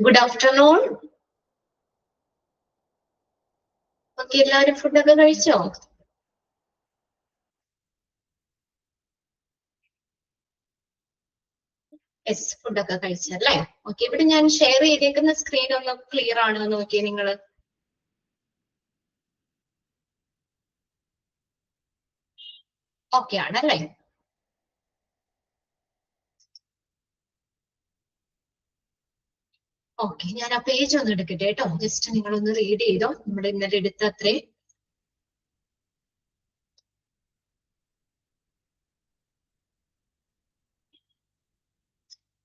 Good afternoon. Okay, എല്ലാവരും ഫുഡൊക്കെ കഴിച്ചോ? യെസ്, ഫുഡൊക്കെ കഴിച്ചല്ലേ? ഓക്കെ, ഇവിടെ ഞാൻ ഷെയർ ചെയ്തേക്കുന്ന സ്ക്രീൻ ഒന്ന് ക്ലിയർ ആണോ നോക്കിയേ നിങ്ങൾ? ഓക്കെ ആണല്ലേ? ഓക്കെ, ഞാൻ ആ പേജ് ഒന്ന് എടുക്കട്ടെ കേട്ടോ. ജസ്റ്റ് നിങ്ങളൊന്ന് റീഡ് ചെയ്തോ. നമ്മൾ ഇന്നലെ എടുത്ത അത്രേ.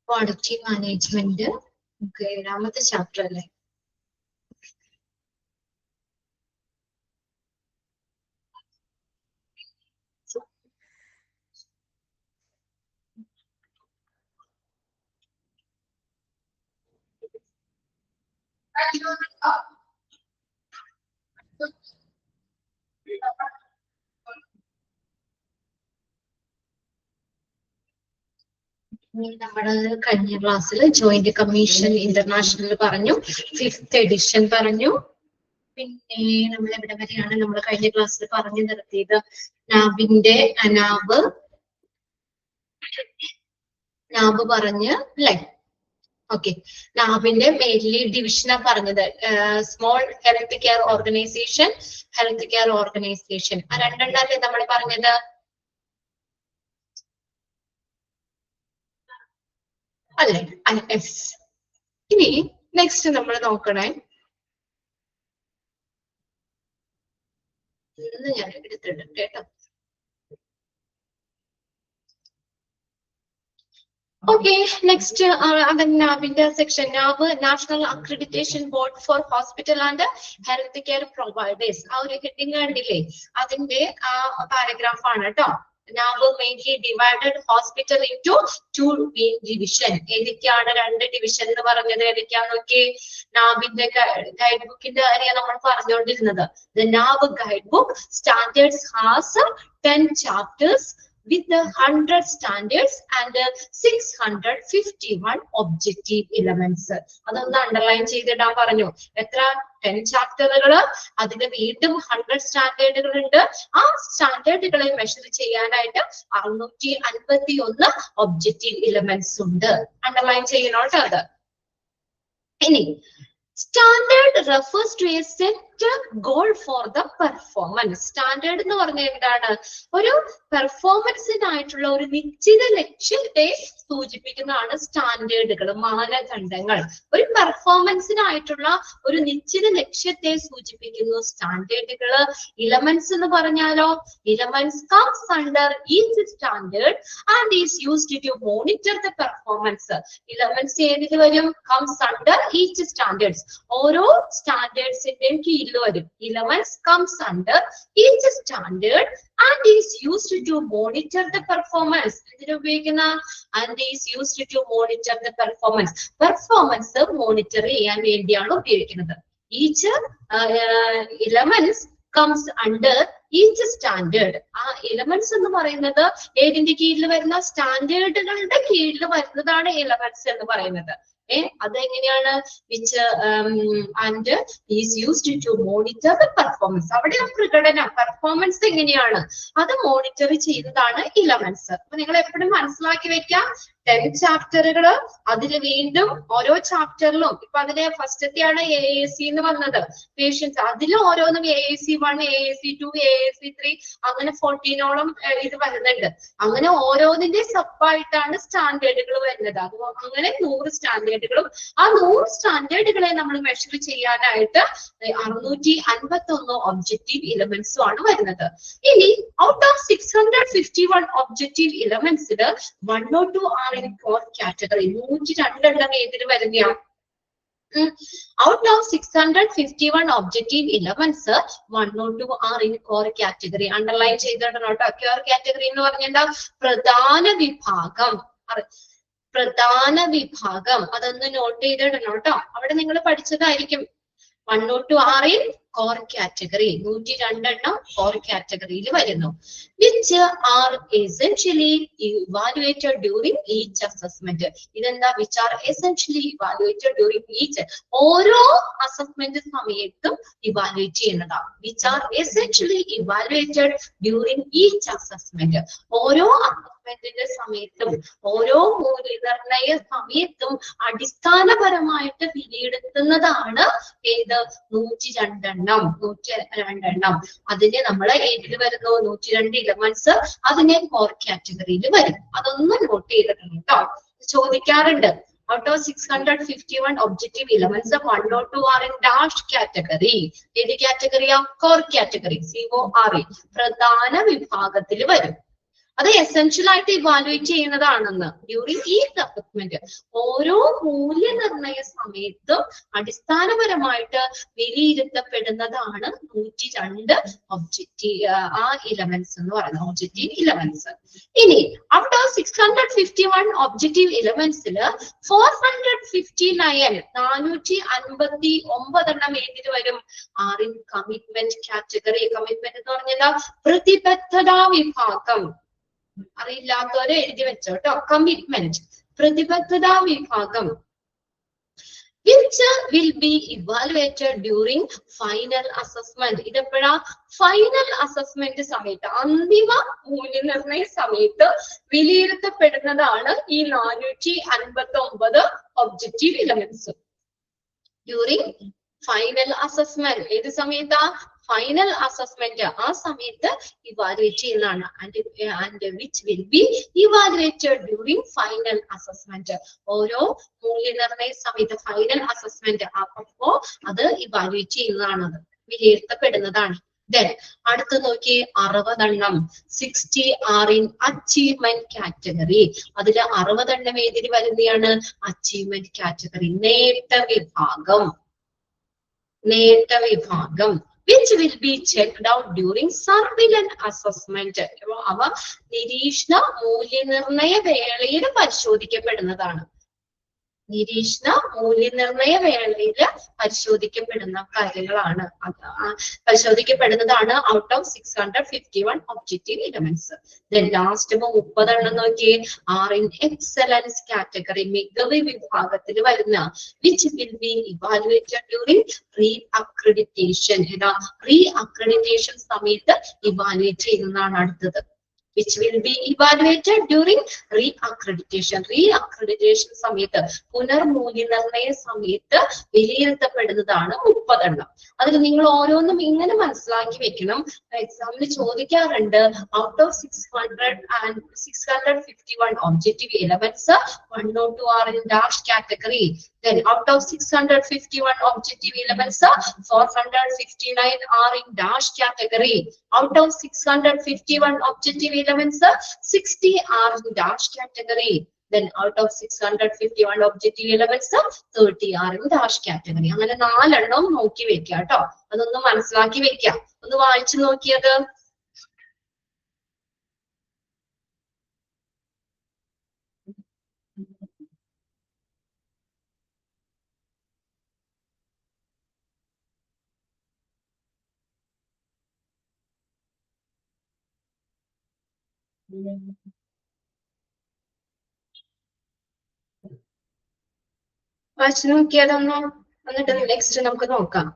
ക്വാളിറ്റി മാനേജ്മെന്റ്, ഓക്കെ, 7ാമത്തെ ചാപ്റ്റർ അല്ലേ? നമ്മള് കഴിഞ്ഞ ക്ലാസ്സിൽ ജോയിന്റ് കമ്മീഷൻ ഇന്റർനാഷണൽ പറഞ്ഞു, 5th എഡിഷൻ പറഞ്ഞു. പിന്നെ നമ്മൾ എവിടെ വരെയാണ് നമ്മൾ കഴിഞ്ഞ ക്ലാസ്സിൽ പറഞ്ഞു നിർത്തിയത്? നാബിന്റെ നാബ് പറഞ്ഞ് അല്ലെ? ഓക്കെ, നാബിന്റെ മെയിൻലി ഡിവിഷനാ പറഞ്ഞത്. Small health care organisation, health care organisation, ആ രണ്ടെണ്ണല്ലേ നമ്മൾ പറഞ്ഞത്? അല്ലേ? യെസ്. ഇനി നെക്സ്റ്റ് നമ്മൾ നോക്കണേ. ഇന്ന് ഞാൻ എടുത്തിട്ടുണ്ട് കേട്ടോ. ഓക്കെ, നെക്സ്റ്റ് നാബിന്റെ section. NABH national accreditation board for hospital and health care providers. ആ ഒരു ഹെഡിങ് കണ്ടില്ലേ? അതിന്റെ പാരഗ്രാഫ് ആണ് കേട്ടോ. NABH mainly divided hospital into 2 main division. ഏതൊക്കെയാണ് 2 ഡിവിഷൻ എന്ന് പറഞ്ഞത്? ഏതൊക്കെയാന്ന് നോക്കി. നാബിന്റെ ഗൈഡ് ബുക്കിന്റെ കാര്യം നമ്മൾ പറഞ്ഞുകൊണ്ടിരുന്നത്. The നാബ് guide book standards has 10 chapters with the 100 standards and 651 objective elements. അതൊന്ന് അണ്ടർലൈൻ ചെയ്തിടാൻ പറഞ്ഞു. എത്ര? 10 ചാപ്റ്ററുകള്, അതിന് വീണ്ടും 100 സ്റ്റാൻഡേർഡുകൾ ഉണ്ട്. ആ സ്റ്റാൻഡേർഡുകളെ മെഷർ ചെയ്യാനായിട്ട് 651 ഒബ്ജക്റ്റീവ് എലമെന്റ്സ് ഉണ്ട്. അണ്ടർലൈൻ ചെയ്യണോട്ടോ അത്. ഇനി standard refers to a set goal for the performance. Standard എന്ന് പറഞ്ഞാൽ എന്താണ്? ഒരു പെർഫോമൻസിനായിട്ടുള്ള ഒരു നിശ്ചിത ലക്ഷ്യത്തെ സൂചിപ്പിക്കുന്നതാണ് സ്റ്റാൻഡേർഡുകൾ, മാനദണ്ഡങ്ങൾ. ഒരു പെർഫോമൻസിനായിട്ടുള്ള ഒരു നിശ്ചിത ലക്ഷ്യത്തെ സൂചിപ്പിക്കുന്നു സ്റ്റാൻഡേർഡുകൾ. ഇലമെന്റ്സ് എന്ന് പറഞ്ഞാലോ, elements comes under each standard and is used to monitor the performance. Elements ഏതിൽ വരും? Comes under each standards. ഓരോ സ്റ്റാൻഡേർഡ്സിന്റെയും കീഴിൽ വരും. Elements comes under each standard and is used to monitor the performance. എന്തിനാ ഉപയോഗിക്കുന്ന? and is used to monitor the performance. Performance monitor ചെയ്യാൻ വേണ്ടിയാണ് ഉപയോഗിക്കുന്നത്. each elements comes under each standard. ആ എലമെന്റ്സ് എന്ന് പറയുന്നത് ഏതിന്റെ കീഴിൽ വരുന്ന? സ്റ്റാൻഡേർഡുകളുടെ കീഴിൽ വരുന്നതാണ് എലമെന്റ്സ് എന്ന് പറയുന്നത്. അതെങ്ങനെയാണ്? Which and is used to monitor the performance. അവിടെ പ്രകടനം, പെർഫോമൻസ് എങ്ങനെയാണ് അത് മോണിറ്റർ ചെയ്യുന്നതാണ് ഇലമെന്റ്സ്. അപ്പൊ നിങ്ങൾ എപ്പോഴും മനസ്സിലാക്കി വെക്കാം, 10 ചാപ്റ്ററുകള്, അതിൽ വീണ്ടും ഓരോ ചാപ്റ്ററിലും ഇപ്പൊ അതിലെ ഫസ്റ്റത്തെയാണ് AAC എന്ന് പറഞ്ഞത്, പേഷ്യൻസ്. അതിൽ ഓരോന്നും AAC1, AAC2, AAC3 അങ്ങനെ 14ഓളം ഇത് വരുന്നുണ്ട്. അങ്ങനെ ഓരോന്നിന്റെ സബായിട്ടാണ് സ്റ്റാൻഡേർഡുകൾ വരുന്നത്. അത് അങ്ങനെ 100 സ്റ്റാൻഡേർഡുകളും ആ 100 സ്റ്റാൻഡേർഡുകളെ നമ്മൾ മെഷർ ചെയ്യാനായിട്ട് 651 ഒബ്ജക്റ്റീവ് എലമെന്റ്സും ആണ് വരുന്നത്. ഇനി ഔട്ട് ഓഫ് 651 ഒബ്ജക്റ്റീവ് എലമെന്റ്സിൽ 102 are in core category. 102 എണ്ണം ഏതിൽ വരുന്നതാണ്? Out of 651 objective elements, 102 are in core category. Underline ചെയ്തിടണം കേട്ടോ. core category എന്ന് പറഞ്ഞാൽ പ്രധാന വിഭാഗം. പ്രധാന വിഭാഗം അതൊന്ന് നോട്ട് ചെയ്തിടണം കേട്ടോ. അവിടെ നിങ്ങൾ പഠിച്ചതായിരിക്കും. 102 are in core category. 102 core കാറ്റഗറിയിൽ വരുന്നു. Which are essentially evaluated during each assessment. ഇതെന്താ? Which are essentially evaluated during each, ഓരോ അസസ്മെന്റ് സമയത്തും ഇവാലുവേറ്റ് ചെയ്യുന്നതാണ്. Which are essentially evaluated during each assessment. ഓരോ അസസ്മെന്റിന്റെ സമയത്തും ഓരോ മൂല്യനിർണയ സമയത്തും അടിസ്ഥാനപരമായിട്ട് വിലയിരുത്തുന്നതാണ് ഏത്? 102. അതിന് നമ്മള് ഏതിൽ വരുന്നു? 102 എലമെന്റ്സ് അതിനെ കോർ കാറ്റഗറിയിൽ വരും. അതൊന്നും നോട്ട് ചെയ്തിട്ടുണ്ട് കേട്ടോ. ചോദിക്കാറുണ്ട്. Out of 651 objective elements, 1 or 2 are in dash category. ഏത് കാറ്റഗറിയാ? കോർ കാറ്റഗറി, CORE, പ്രധാന വിഭാഗത്തിൽ വരും. അത് എസെൻഷ്യൽ ആയിട്ട് ഇവാലുവേറ്റ് ചെയ്യുന്നതാണെന്ന് ഡ്യൂറിംഗ് ഈ അസസ്മെന്റ്. ഓരോ മൂല്യനിർണയ സമയത്തും അടിസ്ഥാനപരമായിട്ട് വിലയിരുത്തപ്പെടുന്നതാണ് 102 ഒബ്ജക്റ്റീവ് ഇലമെന്റ്സ് എന്ന് പറയുന്നത്, ഒബ്ജക്റ്റീവ് ഇലമെന്റ്സ്. ഇനി ഔട്ട് ഓഫ് 651 ഒബ്ജക്റ്റീവ് ഇലമെന്റ്സില് 459 459 ഏതിൽ വരും? Are in commitment category. Commitment എന്ന് പറഞ്ഞാൽ പ്രതിബദ്ധതാ വിഭാഗം. അറിയില്ലാത്തവരെ എഴുതി വെച്ചോ കേട്ടോ. കമ്മിറ്റ്മെന്റ്, പ്രതിബദ്ധതാ വിഭാഗം. which will be evaluated during final assessment. ഇതെപ്പോഴാ? ഫൈനൽ അസസ്മെന്റ് സമയത്ത്, അന്തിമ മൂല്യനിർണയ സമയത്ത് വിലയിരുത്തപ്പെടുന്നതാണ് ഈ 459 objective elements. During final assessment. ഏത് സമയത്താ? Final assessment. ആ സമയത്ത് ഇവാലുവേറ്റ് ചെയ്യുന്നതാണ്. And which will be evaluated during final assessment. ഓരോ മൂല്യനിർണയ സമയത്ത് ഫൈനൽ അസസ്മെന്റ് അപ്പോ അത് ഇവാലുവേറ്റ് ചെയ്യുന്നതാണ്, അത് വിലയിരുത്തപ്പെടുന്നതാണ്. Then അടുത്ത് നോക്കി 60 60 are in achievement category. അതില് 60 ഏതിൽ വരുന്നതാണ്? അച്ചീവ്മെന്റ് കാറ്റഗറി, നേട്ട വിഭാഗം. നേട്ട വിഭാഗം. which will be checked out during surveillance assessment. അവ നിരീക്ഷണ മൂല്യനിർണയ വേളയിൽ പരിശോധിക്കപ്പെടുന്നതാണ്. നിരീക്ഷണ മൂല്യനിർണയ വേളയിൽ പരിശോധിക്കപ്പെടുന്ന കാര്യങ്ങളാണ്, പരിശോധിക്കപ്പെടുന്നതാണ് out of 651 objective elements. Last 30 നോക്കിയേ. ആർ ഇൻ എക്സലൻസ് കാറ്റഗറി, മികവ് വിഭാഗത്തിൽ വരുന്ന. Which will be evaluated during reaccreditation. ഏതാ? റീ അക്രഡിറ്റേഷൻ സമയത്ത് ഇവാലുവേറ്റ് ചെയ്യുന്നതാണ് അടുത്തത്. which will be evaluated during re-accreditation. Re-accreditation സമയത്ത്, പുനർമൂല്യനിർണയ സമയത്ത് വിലയിരുത്തപ്പെടുന്നതാണ് 30. അതിൽ നിങ്ങൾ ഓരോന്നും ഇങ്ങനെ മനസ്സിലാക്കി വെക്കണം. എക്സാമിന് ചോദിക്കാറുണ്ട്. Out of 651 objective elements 1 or 2 are in dash category. Then out of 651 objective elements, 459 are in dash category. Out of 651 objective elements, 60 are in dash category. Then out of 651 objective elements, 30 are in dash category. അങ്ങനെ 4 നോക്കി വെക്കുക കേട്ടോ. അതൊന്ന് മനസ്സിലാക്കി വെക്കുക. ഒന്ന് വായിച്ചു നോക്കിയത്. വായിച്ചു നോക്കിയതൊന്നോ, എന്നിട്ട് നെക്സ്റ്റ് നമുക്ക് നോക്കാം.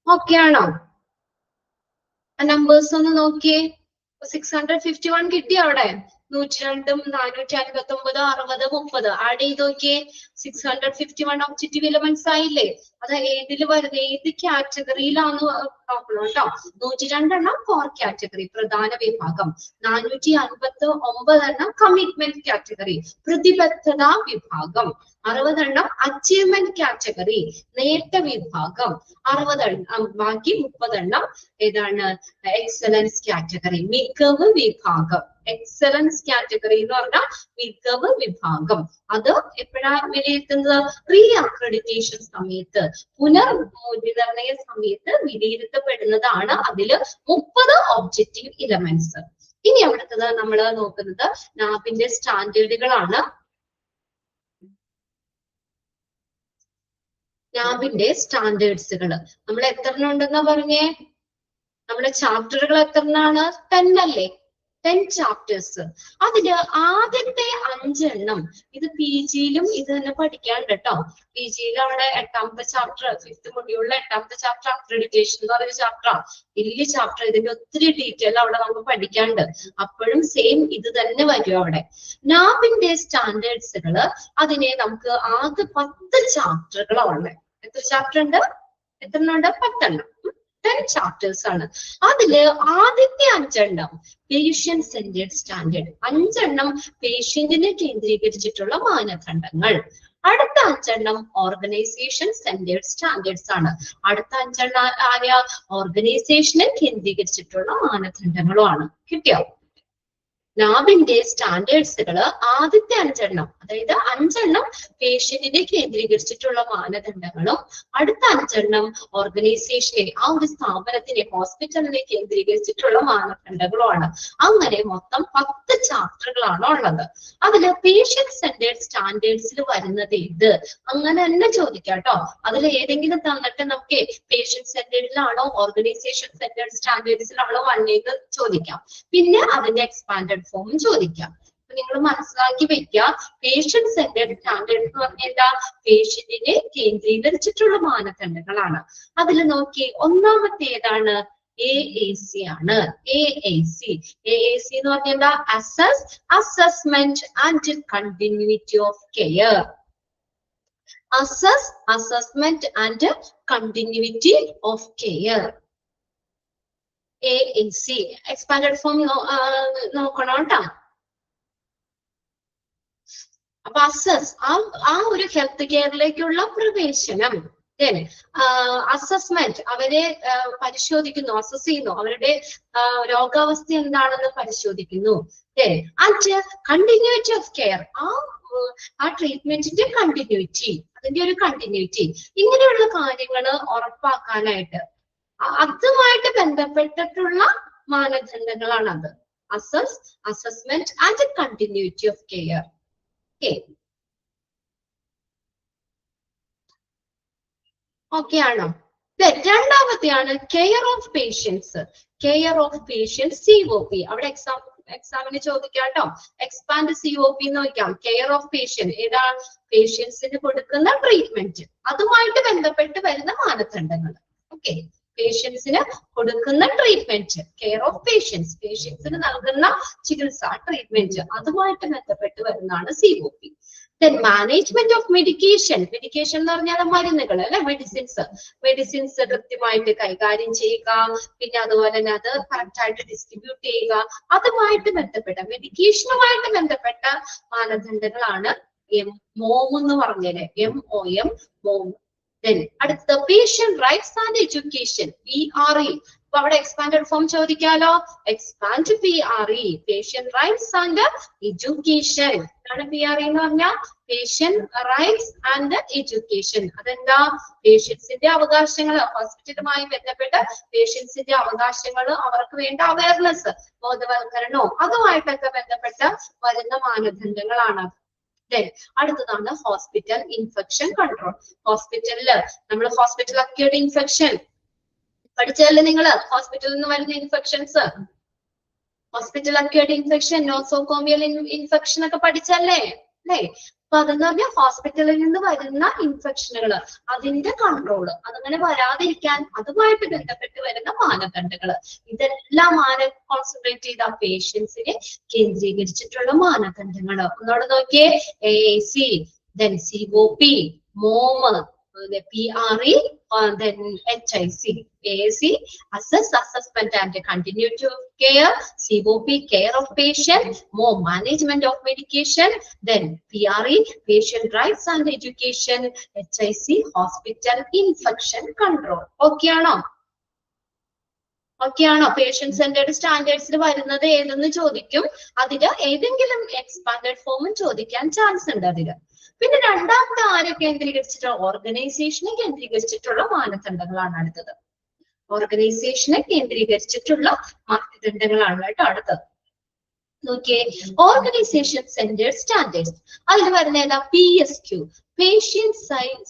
ഓക്കെ ആണോ? നമ്പേഴ്സ് ഒന്ന് നോക്കിയേ. 651 കിട്ടിയോ അവിടെ? 102, 459, 60, 30 ആഡ് ചെയ്ത് നോക്കിയേ. 651 ഒബ്ജക്റ്റീവ് എലമെന്റ്സ് ആയില്ലേ? അത് ഏതിൽ വരുന്നത്? ഏത് കാറ്റഗറിയിലാന്ന് നോക്കണം കേട്ടോ. 102 കോർ കാറ്റഗറി, പ്രധാന വിഭാഗം. 459 കമ്മിറ്റ്മെന്റ് കാറ്റഗറി, പ്രതിബദ്ധതാ വിഭാഗം. 60 അച്ചീവ്മെന്റ് കാറ്റഗറി, നേട്ട വിഭാഗം. 60 ബാക്കി 30 ഏതാണ്? എക്സലൻസ് കാറ്റഗറി, മികവ് വിഭാഗം. എക്സലൻസ് കാറ്റഗറി എന്ന് പറഞ്ഞാൽ മികവ് വിഭാഗം. അത് എപ്പോഴാണ് വിലയിരുത്തുന്നത്? റീ അക്രഡിറ്റേഷൻ സമയത്ത്, പുനർമൂല്യനിർണയ സമയത്ത് വിലയിരുത്തപ്പെടുന്നതാണ് അതില് 30 ഒബ്ജക്റ്റീവ് ഇലമെന്റ്സ്. ഇനി അടുത്തത് നമ്മൾ നോക്കുന്നത് നാബിന്റെ സ്റ്റാൻഡേർഡുകളാണ്. നാബിന്റെ സ്റ്റാൻഡേർഡ്സുകൾ നമ്മൾ എത്ര ഉണ്ടെന്നാ പറഞ്ഞേ? നമ്മുടെ ചാപ്റ്ററുകൾ എത്രണ്ണാണ്? 10 അല്ലേ? 10 ചാപ്റ്റേഴ്സ്. അതില് ആദ്യത്തെ 5 എണ്ണം ഇത് പി ജിയിലും ഇത് തന്നെ പഠിക്കാണ്ട് കേട്ടോ. പി ജിയിൽ അവിടെ 8ാമത്തെ ചാപ്റ്റർ, 5th മൊഡ്യൂളിലെ 8ാമത്തെ ചാപ്റ്റർ അക്രഡിറ്റേഷൻ എന്ന് പറയുന്ന ചാപ്റ്ററാ. വലിയ ചാപ്റ്റർ, ഇതിന്റെ ഒത്തിരി ഡീറ്റെയിൽ അവിടെ നമുക്ക് പഠിക്കാണ്ട്. അപ്പോഴും സെയിം ഇത് തന്നെ വരും അവിടെ. നാബിന്റെ സ്റ്റാൻഡേർഡ്സുകള് അതിനെ നമുക്ക് ആദ്യ 10 ചാപ്റ്ററുകളാണ്. എത്ര ചാപ്റ്റർ ഉണ്ട്? എത്ര ഉണ്ട്? 10 എണ്ണം. 10 ചാപ്റ്റേഴ്സ് ആണ്. അതില് ആദ്യത്തെ 5 എണ്ണം പേഷ്യന്റ് സെന്റേർഡ് സ്റ്റാൻഡേർഡ്, 5 എണ്ണം പേഷ്യന്റിനെ കേന്ദ്രീകരിച്ചിട്ടുള്ള മാനദണ്ഡങ്ങൾ. അടുത്ത 5 എണ്ണം ഓർഗനൈസേഷൻ സെന്റേർഡ് സ്റ്റാൻഡേർഡ്സ് ആണ്. അടുത്ത 5 എണ്ണം ആര്യ? ഓർഗനൈസേഷനെ കേന്ദ്രീകരിച്ചിട്ടുള്ള മാനദണ്ഡങ്ങളുമാണ്. കിട്ടിയോ? നാബിന്റെ സ്റ്റാൻഡേർഡ്സുകള് ആദ്യത്തെ 5 എണ്ണം, അതായത് 5 എണ്ണം പേഷ്യന്റിനെ കേന്ദ്രീകരിച്ചിട്ടുള്ള മാനദണ്ഡങ്ങളും അടുത്ത 5 എണ്ണം ഓർഗനൈസേഷനെ, ആ ഒരു സ്ഥാപനത്തിനെ, ഹോസ്പിറ്റലിനെ കേന്ദ്രീകരിച്ചിട്ടുള്ള മാനദണ്ഡങ്ങളുമാണ്. അങ്ങനെ മൊത്തം 10 ചാപ്റ്ററുകളാണ് ഉള്ളത്. അതില് പേഷ്യന്റ് സെന്റേർഡ് സ്റ്റാൻഡേർഡ്സിൽ വരുന്നത് ഇത് അങ്ങനെ തന്നെ ചോദിക്കാം കേട്ടോ. അതിൽ ഏതെങ്കിലും തന്നിട്ട് നമുക്ക് പേഷ്യന്റ് സെന്റേർഡിലാണോ ഓർഗനൈസേഷൻ സെന്റേർഡ് സ്റ്റാൻഡേർഡ്സിലാണോ വന്നേന്ന് ചോദിക്കാം. പിന്നെ അതിന്റെ എക്സ്പാൻഡഡ് ഫോം ചോദിക്കാം. നിങ്ങൾ മനസ്സിലാക്കി വെക്കുക, പേഷ്യന്റ് സെന്റേർഡ് സ്റ്റാൻഡേർഡ് എന്ന് പറഞ്ഞാൽ എന്താ? പേഷ്യന്റിനെ കേന്ദ്രീകരിച്ചിട്ടുള്ള മാനദണ്ഡങ്ങളാണ്. അതിൽ നോക്കി ഒന്നാമത്തെ ഏതാണ്? AAC ആണ്. AAC എന്ന് പറഞ്ഞാൽ എന്താ? Assessment and continuity of care. Assessment and continuity of care, AAC. Expanded form നോക്കണം കേട്ടോ. അപ്പൊ ആ ഒരു ഹെൽത്ത് കെയറിലേക്കുള്ള പ്രവേശനം. അസസ്മെന്റ്, അവരെ പരിശോധിക്കുന്നു, അസസ് ചെയ്യുന്നു, അവരുടെ രോഗാവസ്ഥ എന്താണെന്ന് പരിശോധിക്കുന്നു. ആൻഡ് കണ്ടിന്യൂറ്റി ഓഫ് കെയർ, ആ ട്രീറ്റ്മെന്റിന്റെ കണ്ടിന്യൂറ്റി, അതിന്റെ ഒരു കണ്ടിന്യൂറ്റി, ഇങ്ങനെയുള്ള കാര്യങ്ങൾ ഉറപ്പാക്കാനായിട്ട് അതുമായിട്ട് ബന്ധപ്പെട്ടിട്ടുള്ള മാനദണ്ഡങ്ങളാണ് അത്. Assessment and continuity of care. Okay ആണോ? രണ്ടാമത്തെയാണ് care of patients. Care of patients, COP. അവിടെ എക്സാമിന് ചോദിക്കാം കേട്ടോ. എക്സ്പാൻഡ് COP എന്ന് നോക്കാം. കെയർ ഓഫ് പേഷ്യന്റ് ഏതാ? പേഷ്യൻസിന് കൊടുക്കുന്ന ട്രീറ്റ്മെന്റ്, അതുമായിട്ട് ബന്ധപ്പെട്ട് വരുന്ന മാനദണ്ഡങ്ങൾ. ഓക്കെ, പേഷ്യൻസിന് കൊടുക്കുന്ന ട്രീറ്റ്മെന്റ്, കെയർ ഓഫ് പേഷ്യൻസ്, പേഷ്യൻസിന് നൽകുന്ന ചികിത്സ, ട്രീറ്റ്മെന്റ്, അതുമായിട്ട് ബന്ധപ്പെട്ട് വരുന്നതാണ് COP. Then management of medication. Medication എന്ന് പറഞ്ഞാൽ മരുന്നുകൾ അല്ലെ, മെഡിസിൻസ് കൃത്യമായിട്ട് കൈകാര്യം ചെയ്യുക, പിന്നെ അതുപോലെ തന്നെ അത് കറക്റ്റ് ആയിട്ട് ഡിസ്ട്രിബ്യൂട്ട് ചെയ്യുക, അതുമായിട്ട് ബന്ധപ്പെട്ട മെഡിക്കേഷനുമായിട്ട് ബന്ധപ്പെട്ട മാനദണ്ഡങ്ങളാണ് MOM എന്ന് പറഞ്ഞത്. MOM, MOM. Then അടുത്തത് patient rights and education, PRE. അപ്പൊ അവിടെ എക്സ്പാൻഡഡ് ഫോം ചോദിക്കാലോ. Expand PRE, patient rights and education. എന്താണ് PRE എന്ന് പറഞ്ഞാൽ? Patient rights and education. അതെന്താ? പേഷ്യൻസിന്റെ അവകാശങ്ങൾ, ഹോസ്പിറ്റലുമായി ബന്ധപ്പെട്ട പേഷ്യൻസിന്റെ അവകാശങ്ങൾ, അവർക്ക് വേണ്ട അവയർനെസ്, ബോധവൽക്കരണവും അതുമായിട്ടൊക്കെ ബന്ധപ്പെട്ട വരുന്ന മാനദണ്ഡങ്ങളാണ്. അടുത്തതാണ് ഹോസ്പിറ്റൽ ഇൻഫെക്ഷൻ കൺട്രോൾ. ഹോസ്പിറ്റലില് നമ്മൾ ഹോസ്പിറ്റൽ അക്യൂർഡ് ഇൻഫെക്ഷൻ പഠിച്ചതല്ലേ നിങ്ങള്? ഹോസ്പിറ്റലിൽ നിന്ന് വരുന്ന infections, hospital acquired infection, nosocomial infection ഒക്കെ പഠിച്ചല്ലേ അല്ലേ? അപ്പൊ അതെന്ന് പറഞ്ഞാൽ ഹോസ്പിറ്റലിൽ നിന്ന് വരുന്ന ഇൻഫെക്ഷനുകൾ, അതിന്റെ കൺട്രോള്, അതങ്ങനെ വരാതിരിക്കാൻ അതുമായിട്ട് ബന്ധപ്പെട്ട് വരുന്ന മാനദണ്ഡങ്ങൾ, ഇതെല്ലാം കോൺസെൻട്രേറ്റ് ചെയ്ത പേഷ്യൻസിനെ കേന്ദ്രീകരിച്ചിട്ടുള്ള മാനദണ്ഡങ്ങൾ. ഒന്നോടെ നോക്കിയേ. AAC, then COP, MOM, PRE, then HIC. AAC, assessment and continuity of care. COP, care of patient. MOM, management of medication. Then PRE, patient rights and education. HIC, hospital infection control. Okay ആണോ? Okay ആണോ? Patient centred സ്റ്റാൻഡേർഡ്സിൽ വരുന്നത് ഏതെന്ന് ചോദിക്കും. അതില് ഏതെങ്കിലും expanded ഫോമും ചോദിക്കാൻ ചാൻസ് ഉണ്ട് അതില്. പിന്നെ രണ്ടാമത്തെ ആരെ കേന്ദ്രീകരിച്ചിട്ടുള്ള, ഓർഗനൈസേഷനെ കേന്ദ്രീകരിച്ചിട്ടുള്ള മാനദണ്ഡങ്ങളാണ് അടുത്തത്. ഓർഗനൈസേഷനെ കേന്ദ്രീകരിച്ചിട്ടുള്ള മാനദണ്ഡങ്ങളാണ് കേട്ടോ അടുത്തത്. നോക്കിയേ, ഓർഗനൈസേഷൻ സെന്റേർഡ് സ്റ്റാൻഡേർഡ്സ്. അതിൽ വരുന്ന ഏതാ? PSQ, patient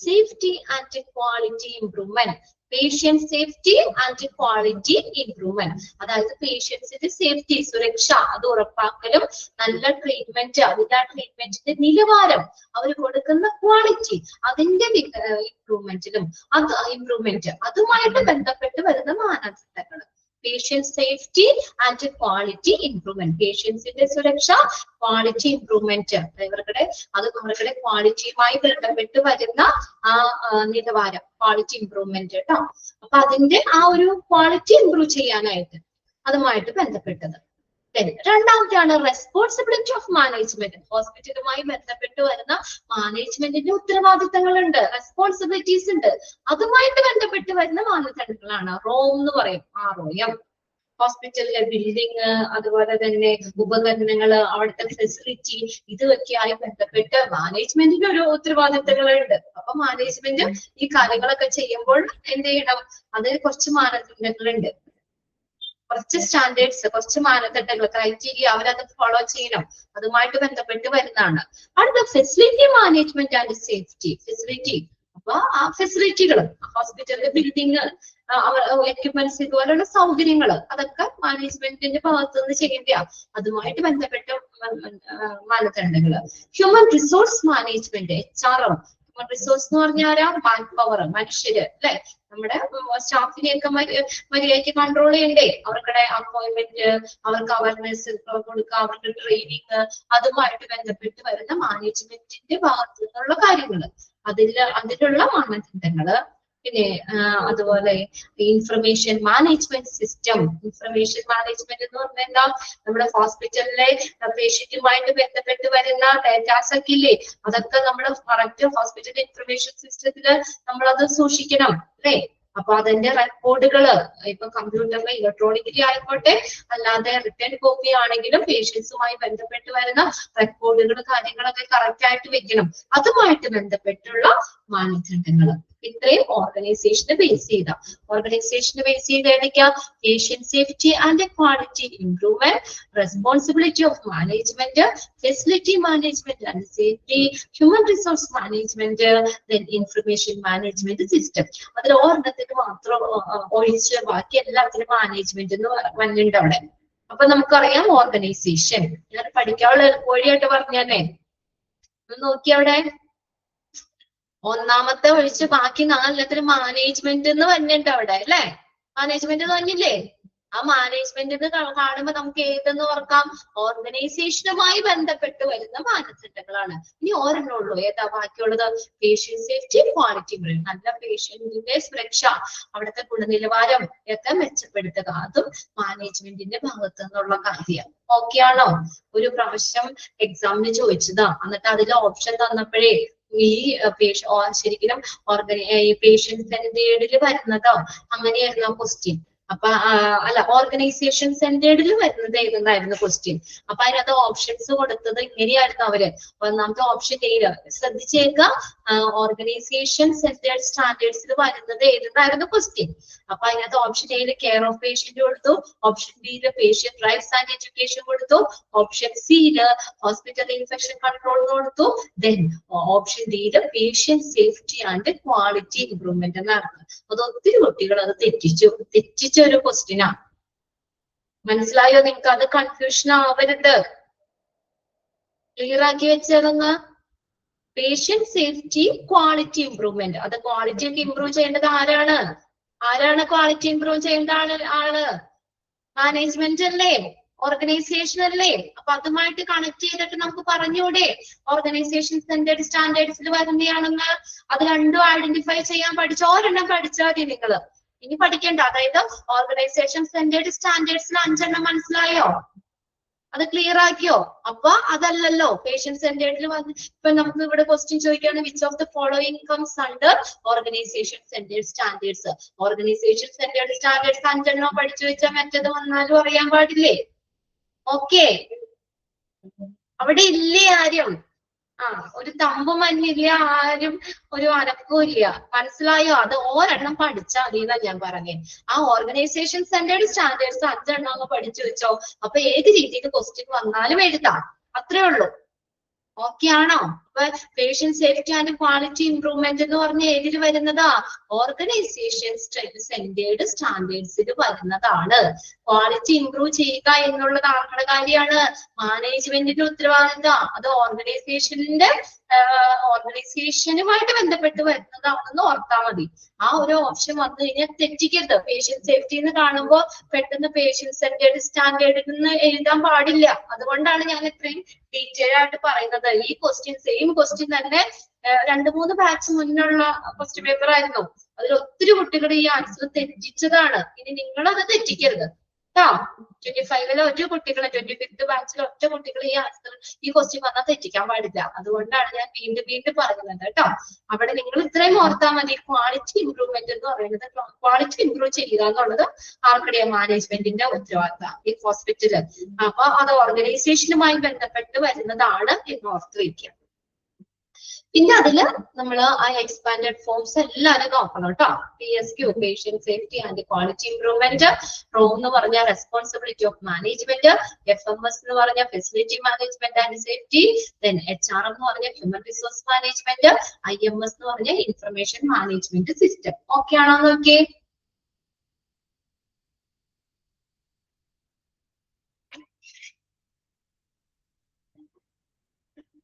safety and quality improvement. Patient safety and quality improvement, അതായത് പേഷ്യൻസിന്റെ സേഫ്റ്റി, സുരക്ഷ അത് ഉറപ്പാക്കലും നല്ല ട്രീറ്റ്മെന്റ്, അതിന്റെ ആ ട്രീറ്റ്മെന്റിന്റെ നിലവാരം, അവർ കൊടുക്കുന്ന ക്വാളിറ്റി, അതിന്റെ ഇംപ്രൂവ്മെന്റ് അതുമായിട്ട് ബന്ധപ്പെട്ട് വരുന്ന മാനദണ്ഡങ്ങൾ. Patient safety and quality improvement, പേഷ്യൻസിന്റെ സുരക്ഷ, ക്വാളിറ്റി ഇംപ്രൂവ്മെന്റ്, അവരുടെ ക്വാളിറ്റിയുമായി ബന്ധപ്പെട്ട് വരുന്ന ആ നിലവാരം, ക്വാളിറ്റി ഇംപ്രൂവ്മെന്റ് കേട്ടോ. അപ്പൊ അതിന്റെ ആ ഒരു ക്വാളിറ്റി ഇംപ്രൂവ് ചെയ്യാനായിട്ട് അതുമായിട്ട് ബന്ധപ്പെട്ടത്. രണ്ടാമത്തെയാണ് റെസ്പോൺസിബിലിറ്റി ഓഫ് മാനേജ്മെന്റ്. ഹോസ്പിറ്റലുമായി ബന്ധപ്പെട്ട് വരുന്ന മാനേജ്മെന്റിന്റെ ഉത്തരവാദിത്തങ്ങളുണ്ട്, റെസ്പോൺസിബിലിറ്റീസ് ഉണ്ട്. അതുമായിട്ട് ബന്ധപ്പെട്ട് വരുന്ന മാനദണ്ഡങ്ങളാണ് റോം എന്ന് പറയും, ROM. ഹോസ്പിറ്റലിലെ ബിൽഡിങ്, അതുപോലെ തന്നെ ഉപകരണങ്ങള്, അവിടുത്തെ ഫെസിലിറ്റി, ഇതൊക്കെയായി ബന്ധപ്പെട്ട് മാനേജ്മെന്റിന്റെ ഒരു ഉത്തരവാദിത്തങ്ങളുണ്ട്. അപ്പൊ മാനേജ്മെന്റ് ഈ കാര്യങ്ങളൊക്കെ ചെയ്യുമ്പോൾ എന്ത് ചെയ്യണം? അതിന് കുറച്ച് മാനദണ്ഡങ്ങളുണ്ട്, കുറച്ച് സ്റ്റാൻഡേർഡ്സ്, കുറച്ച് മാനദണ്ഡങ്ങൾ, ക്രൈറ്റീരിയ അവരത് ഫോളോ ചെയ്യണം. അതുമായിട്ട് ബന്ധപ്പെട്ട് വരുന്നതാണ്. അടുത്ത facility management and safety. Facility, അപ്പൊ ആ ഫെസിലിറ്റികൾ, ഹോസ്പിറ്റലിലെ ബിൽഡിങ്, എക്യുപ്മെന്റ്സ്, ഇതുപോലുള്ള സൗകര്യങ്ങൾ, അതൊക്കെ മാനേജ്മെന്റിന്റെ ഭാഗത്ത് നിന്ന് ചെയ്യേണ്ട അതുമായിട്ട് ബന്ധപ്പെട്ട മാനദണ്ഡങ്ങൾ. Human resource management, HRM. Human resource എന്ന് പറഞ്ഞാൽ മാൻ പവർ, മനുഷ്യര് അല്ലെ, നമ്മുടെ സ്റ്റാഫിനെയൊക്കെ മര്യാദയ്ക്ക് കൺട്രോൾ ചെയ്യണ്ടേ, അവർക്കുടെ അപ്പോയിന്റ്മെന്റ്, അവർക്ക് അവയർനെസ് കൊടുക്കുക, അവർക്ക് ട്രെയിനിങ്, അതുമായിട്ട് ബന്ധപ്പെട്ട് വരുന്ന മാനേജ്മെന്റിന്റെ ഭാഗത്തു നിന്നുള്ള കാര്യങ്ങൾ, അതിലുള്ള മാനദണ്ഡങ്ങള്. പിന്നെ അതുപോലെ information management system. Information management എന്ന് പറഞ്ഞാൽ എന്താ? നമ്മുടെ ഹോസ്പിറ്റലിലെ പേഷ്യന്റുമായിട്ട് ബന്ധപ്പെട്ട് വരുന്ന ഡേറ്റാസ് ഒക്കെ ഇല്ലേ, അതൊക്കെ നമ്മൾ കറക്റ്റ് ഹോസ്പിറ്റൽ ഇൻഫർമേഷൻ സിസ്റ്റത്തില് നമ്മളത് സൂക്ഷിക്കണം അല്ലേ. അപ്പൊ അതിന്റെ റെക്കോർഡുകള് ഇപ്പൊ കമ്പ്യൂട്ടറിലെ ഇലക്ട്രോണിക്കലി ആയിക്കോട്ടെ, അല്ലാതെ റിട്ടേൺ കോപ്പി ആണെങ്കിലും പേഷ്യൻസുമായി ബന്ധപ്പെട്ട് വരുന്ന റെക്കോർഡുകൾ, കാര്യങ്ങളൊക്കെ കറക്റ്റ് ആയിട്ട് വെക്കണം. അതുമായിട്ട് ബന്ധപ്പെട്ടുള്ള മാനദണ്ഡങ്ങൾ. ഇത്രയും ഓർഗനൈസേഷനെ ബേസ് ചെയ്ത, ഓർഗനൈസേഷനെ ബേസ് ചെയ്ത് ഏതൊക്കെയാ? Patient safety and quality improvement, responsibility of management, facility management and safety, human resource management, then information management system. അതിൽ ഓർഗനത്തിന് മാത്രം ഒഴിച്ച് ബാക്കി എല്ലാത്തിനും മാനേജ്മെന്റ് എന്ന് വന്നിട്ടുണ്ട് അവിടെ. അപ്പൊ നമുക്കറിയാം ഓർഗനൈസേഷൻ. ഞാൻ പഠിക്കാനുള്ള എളുപ്പവഴിയായിട്ട് പറഞ്ഞേ, നോക്കി അവിടെ ഒന്നാമത്തെ ഒഴിച്ച് ബാക്കി 4 മാനേജ്മെന്റ് എന്ന് പറഞ്ഞിട്ടുണ്ട് അവിടെ അല്ലെ. മാനേജ്മെന്റ് പറഞ്ഞില്ലേ? ആ മാനേജ്മെന്റ് കാണുമ്പോ നമുക്ക് ഏതെന്ന് ഓർക്കാം? ഓർഗനൈസേഷനുമായി ബന്ധപ്പെട്ട് വരുന്ന മാനദണ്ഡങ്ങളാണ്. ഇനി ഒരെണ്ണുള്ളൂ, ഏതാ ബാക്കിയുള്ളത്? Patient safety, quality. നല്ല പേഷ്യന്റിന്റെ സുരക്ഷ, അവിടുത്തെ ഗുണനിലവാരം ഒക്കെ മെച്ചപ്പെടുത്തുക, അതും മാനേജ്മെന്റിന്റെ ഭാഗത്തു നിന്നുള്ള കാര്യം. ഓക്കെ ആണോ? ഒരു പ്രാവശ്യം എക്സാമിന് ചോദിച്ചതാ, എന്നിട്ട് അതിൽ ഓപ്ഷൻ തന്നപ്പോഴേ ഈ ശരിക്കും പേഷ്യന്റ് സെന്റേർഡിൽ വരുന്നതോ അങ്ങനെയായിരുന്നു ആ ക്വസ്റ്റ്യൻ. അപ്പൊ അല്ല, ഓർഗനൈസേഷൻ സെന്റേർഡിൽ വരുന്നത് ഏതെന്നായിരുന്നു ക്വസ്റ്റ്യൻ. അപ്പൊ അതിനകത്ത് ഓപ്ഷൻസ് കൊടുത്തത് ഇങ്ങനെയായിരുന്നു അവര്. ഒന്നാമത്തെ ഓപ്ഷൻ A, ശ്രദ്ധിച്ചേക്ക, ഓർഗനൈസേഷൻ സെന്റേർഡ് സ്റ്റാൻഡേർഡ്സിൽ വരുന്നത് ഏതെന്നായിരുന്നു ക്വസ്റ്റ്യൻ. അപ്പൊ അതിനകത്ത് option A care of patient കൊടുത്തു, option B patient rights and education കൊടുത്തു, option C hospital infection control കൊടുത്തു, then option D patient safety and quality improvement എന്നാണ്. അത് ഒത്തിരി കുട്ടികൾ അത് തെറ്റിച്ച ഒരു ക്വസ്റ്റ്യനാ. മനസ്സിലായോ നിങ്ങൾക്ക്? അത് കൺഫ്യൂഷൻ ആവരുത്, ക്ലിയർ ആക്കി വെച്ചതൊന്ന്. Patient safety, quality improvement. അത് ക്വാളിറ്റി ഒക്കെ ഇംപ്രൂവ് ചെയ്യേണ്ടത് ആരാണ് ക്വാളിറ്റി ഇംപ്രൂവ് ചെയ്യേണ്ട ആള്? മാനേജ്മെന്റ് അല്ലേ, ഓർഗനൈസേഷൻ അല്ലേ. അപ്പൊ അതുമായിട്ട് കണക്ട് ചെയ്തിട്ട് നമുക്ക് പറഞ്ഞൂടെ ഓർഗനൈസേഷൻ സെന്റേർഡ് സ്റ്റാൻഡേർഡ്സിൽ വരുന്നതാണെന്ന്? അത് രണ്ടും ഐഡന്റിഫൈ ചെയ്യാൻ ഒരെണ്ണം പഠിച്ചാൽ മതി നിങ്ങള്. ഇനി പഠിക്കേണ്ട, അതായത് ഓർഗനൈസേഷൻ സെന്റേർഡ് സ്റ്റാൻഡേർഡ്സിൽ 5 മനസ്സിലായോ? അത് ക്ലിയർ ആക്കിയോ? അപ്പൊ അതല്ലല്ലോ പേഷ്യന്റ് സെന്റേർഡിൽ വന്ന് ഇപ്പൊ നമുക്ക് ഇവിടെ ക്വസ്റ്റ്യൻ ചോദിക്കുകയാണ്, which of the following comes under organisation centred standards. Organisation centred standards 5 പഠിച്ചു വെച്ചാൽ മറ്റേത് വന്നാലും അറിയാൻ പാടില്ലേ? ഓക്കെ, അവിടെ ഇല്ലേ ആരും? ഒരു തമ്പ് മഞ്ഞില്ല, ആരും ഒരു അനക്കവും ഇല്ല. മനസ്സിലായോ? അത് ഒരെണ്ണം പഠിച്ചാൽ മതി എന്നാ ഞാൻ പറഞ്ഞേ. ആ ഓർഗനൈസേഷൻ സെന്റേർഡ് സ്റ്റാൻഡേർഡ്സ് 5 പഠിച്ചു വെച്ചോ. അപ്പൊ ഏത് രീതിയിൽ ക്വസ്റ്റ്യൻ വന്നാലും എഴുതാം. അത്രേ ഉള്ളൂ. ഓക്കെ ആണോ? അപ്പൊ patient safety and quality improvement എന്ന് പറഞ്ഞ ഏതിൽ വരുന്നതാ? ഓർഗനൈസേഷൻ സെന്റേർഡ് സ്റ്റാൻഡേർഡ്സിൽ വരുന്നതാണ്. ക്വാളിറ്റി ഇംപ്രൂവ് ചെയ്യുക എന്നുള്ളത് ആരുടെ കാര്യമാണ്? മാനേജ്മെന്റിന്റെ ഉത്തരവാദിത്തം. അത് ഓർഗനൈസേഷനുമായിട്ട് ബന്ധപ്പെട്ട് വരുന്നതാണെന്ന് ഓർത്താൽ മതി. ആ ഒരു ഓപ്ഷൻ വന്നു കഴിഞ്ഞാൽ തെറ്റിക്കരുത്. പേഷ്യന്റ് സേഫ്റ്റി എന്ന് കാണുമ്പോൾ പെട്ടെന്ന് പേഷ്യന്റ് സെന്റേർഡ് സ്റ്റാൻഡേർഡിൽ നിന്ന് എഴുതാൻ പാടില്ല. അതുകൊണ്ടാണ് ഞാൻ ഇത്രയും ഡീറ്റെയിൽ ആയിട്ട് പറയുന്നത്. ഈ ക്വസ്റ്റ്യൻ സെയിം ക്വസ്റ്റ്യൻ തന്നെ 2-3 ബാച്ച് മുന്നുള്ള ക്വസ്റ്റ്യൻ പേപ്പർ ആയിരുന്നു. അതിൽ ഒത്തിരി കുട്ടികൾ ഈ ആൻസർ തെറ്റിച്ചതാണ്. ഇനി നിങ്ങളത് തെറ്റിക്കരുത് കേട്ടോ. 25-ലെ ഒരു കുട്ടികളെ 25th ബാച്ചിലെ ഒറ്റ കുട്ടികൾ ഈ ക്വസ്റ്റ്യൻ വന്നാൽ തെറ്റിക്കാൻ പാടില്ല. അതുകൊണ്ടാണ് ഞാൻ വീണ്ടും പറയുന്നത് കേട്ടോ. അവിടെ നിങ്ങൾ ഇത്രയും ഓർത്താൽ മതി. ക്വാളിറ്റി ഇംപ്രൂവ്മെന്റ് എന്ന് പറയുന്നത്, ക്വാളിറ്റി ഇംപ്രൂവ് ചെയ്യുക എന്നുള്ളത് ആർക്കറിയാം? മാനേജ്മെന്റിന്റെ ഉത്തരവാദിത്തം ഈ ഹോസ്പിറ്റല്. അപ്പൊ അത് ഓർഗനൈസേഷനുമായി ബന്ധപ്പെട്ട് വരുന്നതാണ് എന്ന് ഓർത്ത് വയ്ക്കുക. പിന്നെ അതില് നമ്മൾ ആ എക്സ്പാൻഡഡ് ഫോംസ് എല്ലാവരും നോക്കണം കേട്ടോ. PSQ patient safety and quality improvement, RO എന്ന് പറഞ്ഞാൽ റെസ്പോൺസിബിലിറ്റി ഓഫ് മാനേജ്മെന്റ്, FMS എന്ന് പറഞ്ഞാൽ facility management and safety, then HRM എന്ന് പറഞ്ഞാൽ ഹ്യൂമൻ റിസോഴ്സ് മാനേജ്മെന്റ്, IMS എന്ന് പറഞ്ഞാൽ ഇൻഫർമേഷൻ മാനേജ്മെന്റ് സിസ്റ്റം. ഓക്കെ ആണോ നോക്കിയേ?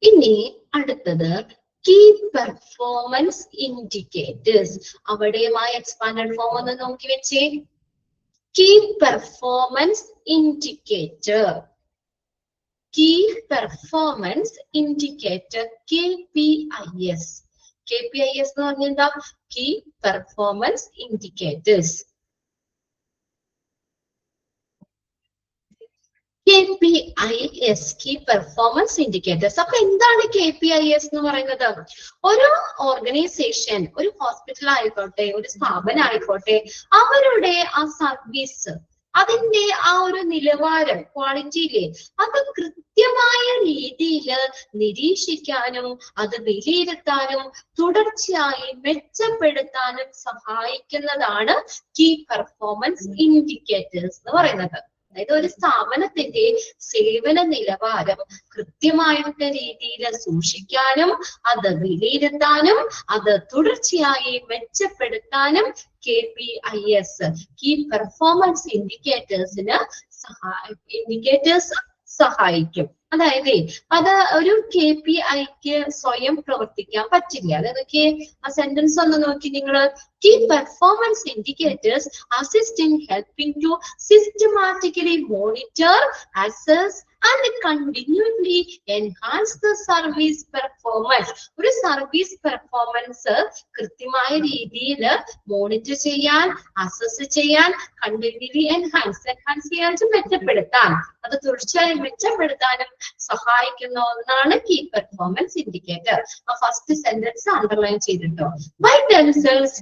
ഇനി അടുത്തത് കീ പെർഫോമൻസ് ഇൻഡിക്കേറ്റേഴ്സ്. അവിടെയുമായി എക്സ്പാൻഡഡ് ഫോം ഒന്ന് നോക്കി വെച്ചേ. Key performance indicator, key performance indicator KPIS. KPIS എന്ന് പറഞ്ഞാൽ എന്താ? Key performance indicators. KPIS, key performance indicators. അപ്പൊ എന്താണ് KPIS എന്ന് പറയുന്നത്? ഒരു ഓർഗനൈസേഷൻ, ഒരു ഹോസ്പിറ്റൽ ആയിക്കോട്ടെ, ഒരു സ്ഥാപനം ആയിക്കോട്ടെ, അവരുടെ ആ സർവീസ്, അതിന്റെ ആ ഒരു നിലവാരം, ക്വാളിറ്റിയിലെ അത് കൃത്യമായ രീതിയിൽ നിരീക്ഷിക്കാനും അത് വിലയിരുത്താനും തുടർച്ചയായി മെച്ചപ്പെടുത്താനും സഹായിക്കുന്നതാണ് കീ പെർഫോമൻസ് ഇൻഡിക്കേറ്റേഴ്സ് എന്ന് പറയുന്നത്. അതായത് ഒരു സ്ഥാപനത്തിന്റെ സേവന നിലവാരം കൃത്യമായിട്ട് രീതിയിൽ സൂക്ഷിക്കാനും അത് വിലയിരുത്താനും അത് തുടർച്ചയായി മെച്ചപ്പെടുത്താനും KPIS, കീ പെർഫോമൻസ് ഇൻഡിക്കേറ്റേഴ്സ് സഹായിക്കും. അതായത് അത് ഒരു KPIക്ക് സ്വയം പ്രവർത്തിക്കാൻ പറ്റില്ല. അതായത് ആ സെന്റൻസ് ഒന്ന് നോക്കി നിങ്ങൾ. Key performance indicators assist in helping to systematically monitor, assess and continually enhance the service performance. ഒരു സർവീസ് പെർഫോമൻസ് കൃത്യമായ രീതിയിൽ മോണിറ്റർ ചെയ്യാൻ, അസസ് ചെയ്യാൻ, കണ്ടിന്യൂലി എൻഹാൻസ് ചെയ്യാൻ, മെച്ചപ്പെടുത്താൻ, അത് തീർച്ചയായും മെച്ചപ്പെടുത്താനും സഹായിക്കുന്ന ഒന്നാണ് കീ പെർഫോമൻസ് ഇൻഡിക്കേറ്റർ. ആ ഫസ്റ്റ് സെന്റൻസ് അണ്ടർലൈൻ ചെയ്തിട്ടോ. By themselves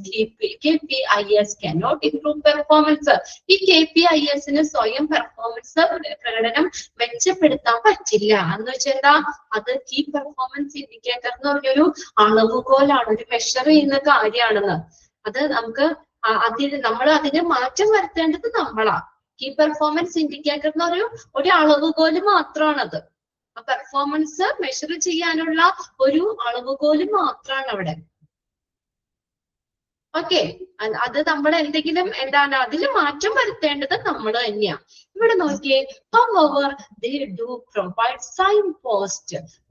KPIS cannot improve performance. ഈ KPIS-ന് സ്വയം പെർഫോമൻസ് പ്രകടനം മെച്ചപ്പെടുത്താൻ പറ്റില്ല. എന്ന് വെച്ചാൽ എന്താ? അത് കീ പെർഫോമൻസ് ഇൻഡിക്കേറ്റർ എന്ന് പറഞ്ഞൊരു അളവുകോലാണ്, ഒരു മെഷർ ചെയ്യുന്ന കാര്യമാണെന്ന്. അത് നമുക്ക് നമ്മൾ അതിന് മാറ്റം വരുത്തേണ്ടത് നമ്മളാ. കീ പെർഫോമൻസ് ഇൻഡിക്കേറ്റർ എന്ന് ഒരു അളവുകോല് മാത്രമാണത്. ആ പെർഫോമൻസ് മെഷർ ചെയ്യാനുള്ള ഒരു അളവുകോല് മാത്രമാണ് അവിടെ. ഓക്കെ, അത് നമ്മൾ എന്തെങ്കിലും അതിൽ മാറ്റം വരുത്തേണ്ടത് നമ്മൾ തന്നെയാ. ഇവിടെ നോക്കിയേ. However, they do provide signpost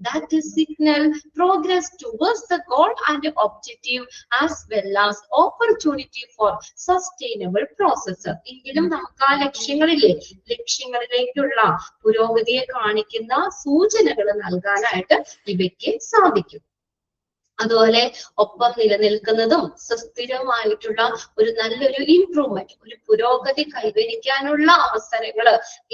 that signal progress towards the goal and objective as well as opportunity for sustainable process. എങ്കിലും നമുക്ക് ആ ലക്ഷ്യങ്ങളിലേക്കുള്ള പുരോഗതിയെ കാണിക്കുന്ന സൂചനകൾ നൽകാനായിട്ട് ഇവയ്ക്ക് സാധിക്കും. അതുപോലെ ഒപ്പം നിലനിൽക്കുന്നതും സുസ്ഥിരമായിട്ടുള്ള ഒരു നല്ലൊരു ഇംപ്രൂവ്മെന്റ്, ഒരു പുരോഗതി കൈവരിക്കാനുള്ള അവസരങ്ങൾ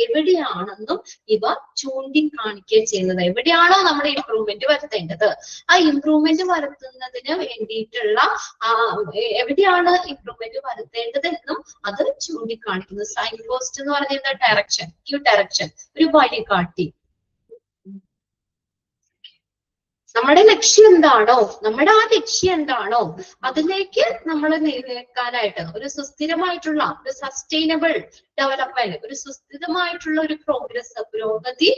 എവിടെയാണെന്നും ഇവ ചൂണ്ടിക്കാണിക്കുക ചെയ്യുന്നത്. എവിടെയാണോ നമ്മൾ ഇംപ്രൂവ്മെന്റ് വരുത്തേണ്ടത്, ആ ഇംപ്രൂവ്മെന്റ് വരുത്തുന്നതിന് വേണ്ടിയിട്ടുള്ള എവിടെയാണ് ഇംപ്രൂവ്മെന്റ് വരുത്തേണ്ടതെന്നും അത് ചൂണ്ടിക്കാണിക്കുന്നു. സൈൻ പോസ്റ്റ് എന്ന് പറയുന്നത് ഡയറക്ഷൻ, ഡയറക്ഷൻ, ഒരു വഴികാട്ടി. നമ്മുടെ ലക്ഷ്യം എന്താണോ, നമ്മുടെ ആ ലക്ഷ്യം എന്താണോ അതിലേക്ക് നമ്മൾ നീക്കാനായിട്ട് ഒരു സുസ്ഥിരമായിട്ടുള്ള ഒരു സസ്റ്റൈനബിൾ ഡെവലപ്മെന്റ്, ഒരു സുസ്ഥിരമായിട്ടുള്ള ഒരു പുരോഗതി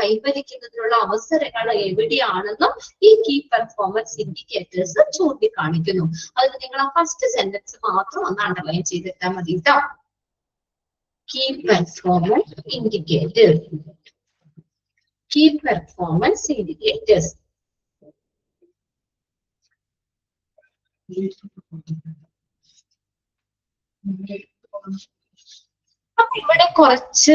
കൈവരിക്കുന്നതിനുള്ള അവസരങ്ങൾ എവിടെയാണെന്നും ഈ കീ പെർഫോമൻസ് ഇൻഡിക്കേറ്റേഴ്സ് ചൂണ്ടിക്കാണിക്കുന്നു. അത് നിങ്ങൾ ആ ഫസ്റ്റ് സെന്റൻസ് മാത്രം ഒന്ന് അണ്ടർലൈൻ ചെയ്തിട്ടാൽ മതി കേട്ടോ. Key performance indicators, key performance indicators. അപ്പൊ ഇവിടെ കുറച്ച്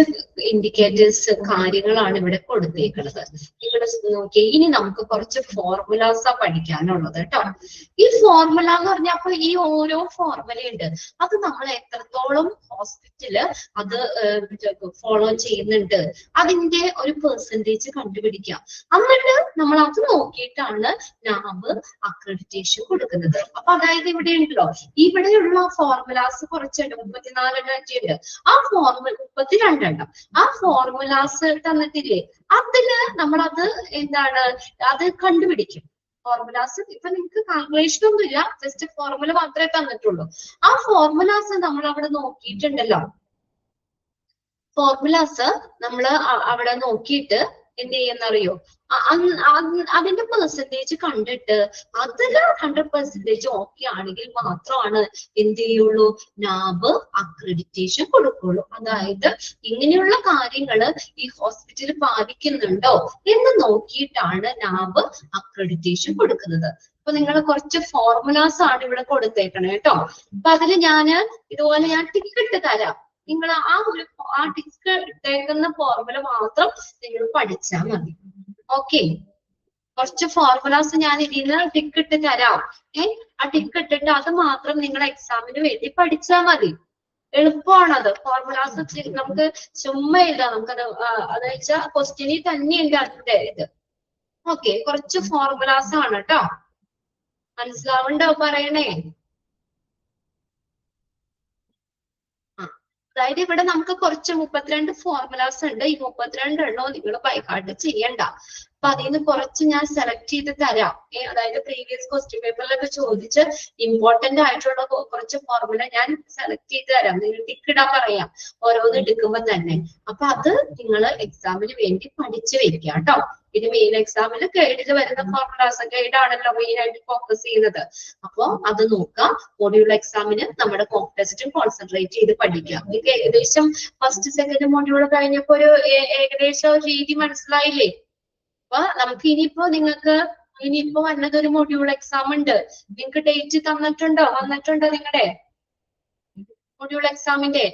ഇൻഡിക്കേറ്റേഴ്സ് കാര്യങ്ങളാണ് ഇവിടെ കൊടുത്തേക്കുന്നത്. ഇവിടെ നോക്കി, ഇനി നമുക്ക് കുറച്ച് ഫോർമുലാസാ പഠിക്കാനുള്ളത് കേട്ടോ. ഈ ഫോർമുല എന്ന് പറഞ്ഞാൽ അപ്പൊ ഈ ഓരോ ഫോർമുലയുണ്ട്, അത് നമ്മൾ എത്രത്തോളം ഹോസ്പിറ്റല് അത് ഫോളോ ചെയ്യുന്നുണ്ട് അതിന്റെ ഒരു പെർസെന്റേജ് കണ്ടുപിടിക്കാം. എന്നിട്ട് നമ്മൾ അത് നോക്കിയിട്ടാണ് നാബ് അക്രഡിറ്റേഷൻ കൊടുക്കുന്നത്. അപ്പൊ അതായത് ഇവിടെ ഉണ്ടല്ലോ, ഇവിടെയുള്ള ഫോർമുലാസ് കുറച്ചുണ്ട്, 34 ഉണ്ട്. ആ ഫോർമുല 32 ആ ഫോർമുലാസ് തന്നിട്ടില്ലേ, അതില് നമ്മളത് എന്താണ് അത് കണ്ടുപിടിക്കും. ഫോർമുലാസ് ഇപ്പൊ നിങ്ങൾക്ക് കാൽക്കുലേഷൻ ഒന്നും ഇല്ല, ജസ്റ്റ് ഫോർമുല മാത്രമേ തന്നിട്ടുള്ളൂ. ആ ഫോർമുലാസ് നമ്മൾ അവിടെ നോക്കിയിട്ടുണ്ടല്ലോ, ഫോർമുലാസ് നമ്മൾ അവിടെ നോക്കിയിട്ട് എന്ത് ചെയ്യുന്നറിയോ, അതിന്റെ പെർസെന്റേജ് കണ്ടിട്ട് അതിൽ 100% ഓക്കെ ആണെങ്കിൽ മാത്രമാണ് എന്ത് ചെയ്യുള്ളൂ, നാബ് അക്രഡിറ്റേഷൻ കൊടുക്കുള്ളൂ. അതായത് ഇങ്ങനെയുള്ള കാര്യങ്ങള് ഈ ഹോസ്പിറ്റൽ പാലിക്കുന്നുണ്ടോ എന്ന് നോക്കിയിട്ടാണ് നാബ് അക്രഡിറ്റേഷൻ കൊടുക്കുന്നത്. അപ്പൊ നിങ്ങൾ കുറച്ച് ഫോർമുലാസ് ആണ് ഇവിടെ കൊടുത്തേക്കണേ കേട്ടോ. അപ്പൊ അതില് ഇതുപോലെ ഞാൻ ടിക്കറ്റ് തരാം, നിങ്ങൾ ആ ടിക്ക് ഇട്ടേക്കുന്ന ഫോർമുല മാത്രം നിങ്ങൾ പഠിച്ചാൽ മതി. ഓക്കെ, കുറച്ച് ഫോർമുലാസ് ഞാൻ ഇതിന് ടിക്ക് ഇട്ട് തരാം. ആ ടിക്ക് ഇട്ടിട്ട് അത് മാത്രം നിങ്ങൾ എക്സാമിന് വേണ്ടി പഠിച്ചാൽ മതി. എളുപ്പമാണത്. ഫോർമുലാസ് നമുക്ക് ചുമ്മാ ഇല്ല, നമുക്കത് അത് വെച്ചാൽ ക്വസ്റ്റ്യനിൽ തന്നെയുണ്ട് അതിന്റെ ഇത്. ഓക്കെ, കുറച്ച് ഫോർമുലാസ് ആണ് കേട്ടോ. മനസ്സിലാവുണ്ടോ പറയണേ? അതായത് ഇവിടെ നമുക്ക് കുറച്ച് 32 ഫോർമുലാസ് ഉണ്ട്. ഈ 32 എണ്ണോ നിങ്ങൾ ബൈഹാർട്ട് ചെയ്യണ്ട. അപ്പൊ അതിൽ നിന്ന് കുറച്ച് ഞാൻ സെലക്ട് ചെയ്ത് തരാം. അതായത് പ്രീവിയസ് ക്വസ്റ്റ്യൻ പേപ്പറിലൊക്കെ ചോദിച്ച് ഇമ്പോർട്ടന്റ് ആയിട്ടുള്ള കുറച്ച് ഫോർമുല ഞാൻ സെലക്ട് ചെയ്ത് തരാം. നിങ്ങൾ ടിക്ക് ഇടാൻ പറയാം ഓരോന്ന് എടുക്കുമ്പോ തന്നെ. അപ്പൊ അത് നിങ്ങൾ എക്സാമിന് വേണ്ടി പഠിച്ചു വെക്കുക കേട്ടോ. ഇത് മെയിൻ എക്സാമിൽ ഗൈഡിൽ വരുന്ന ഫോർമുലാസ്, ഗൈഡ് ആണല്ലോ മെയിൻ ആയിട്ട് ഫോക്കസ് ചെയ്യുന്നത്. അപ്പൊ അത് നോക്കാം. മോഡ്യൂൾ എക്സാമിന് നമ്മുടെ മോക്ക് ടെസ്റ്റും കോൺസെൻട്രേറ്റ് ചെയ്ത് പഠിക്കാം. നിങ്ങൾക്ക് ഏകദേശം ഫസ്റ്റ് സെക്കൻഡ് മോഡ്യൂൾ കഴിഞ്ഞപ്പോ ഒരു ഏകദേശം രീതി മനസ്സിലായില്ലേ? അപ്പൊ നമുക്ക് ഇനിയിപ്പോ വന്നതൊരു മൊഡ്യൂൾ എക്സാം ഉണ്ട്. നിങ്ങൾക്ക് ഡേറ്റ് വന്നിട്ടുണ്ടോ നിങ്ങളുടെ മൊഡ്യൂൾ എക്സാമിന്റെ?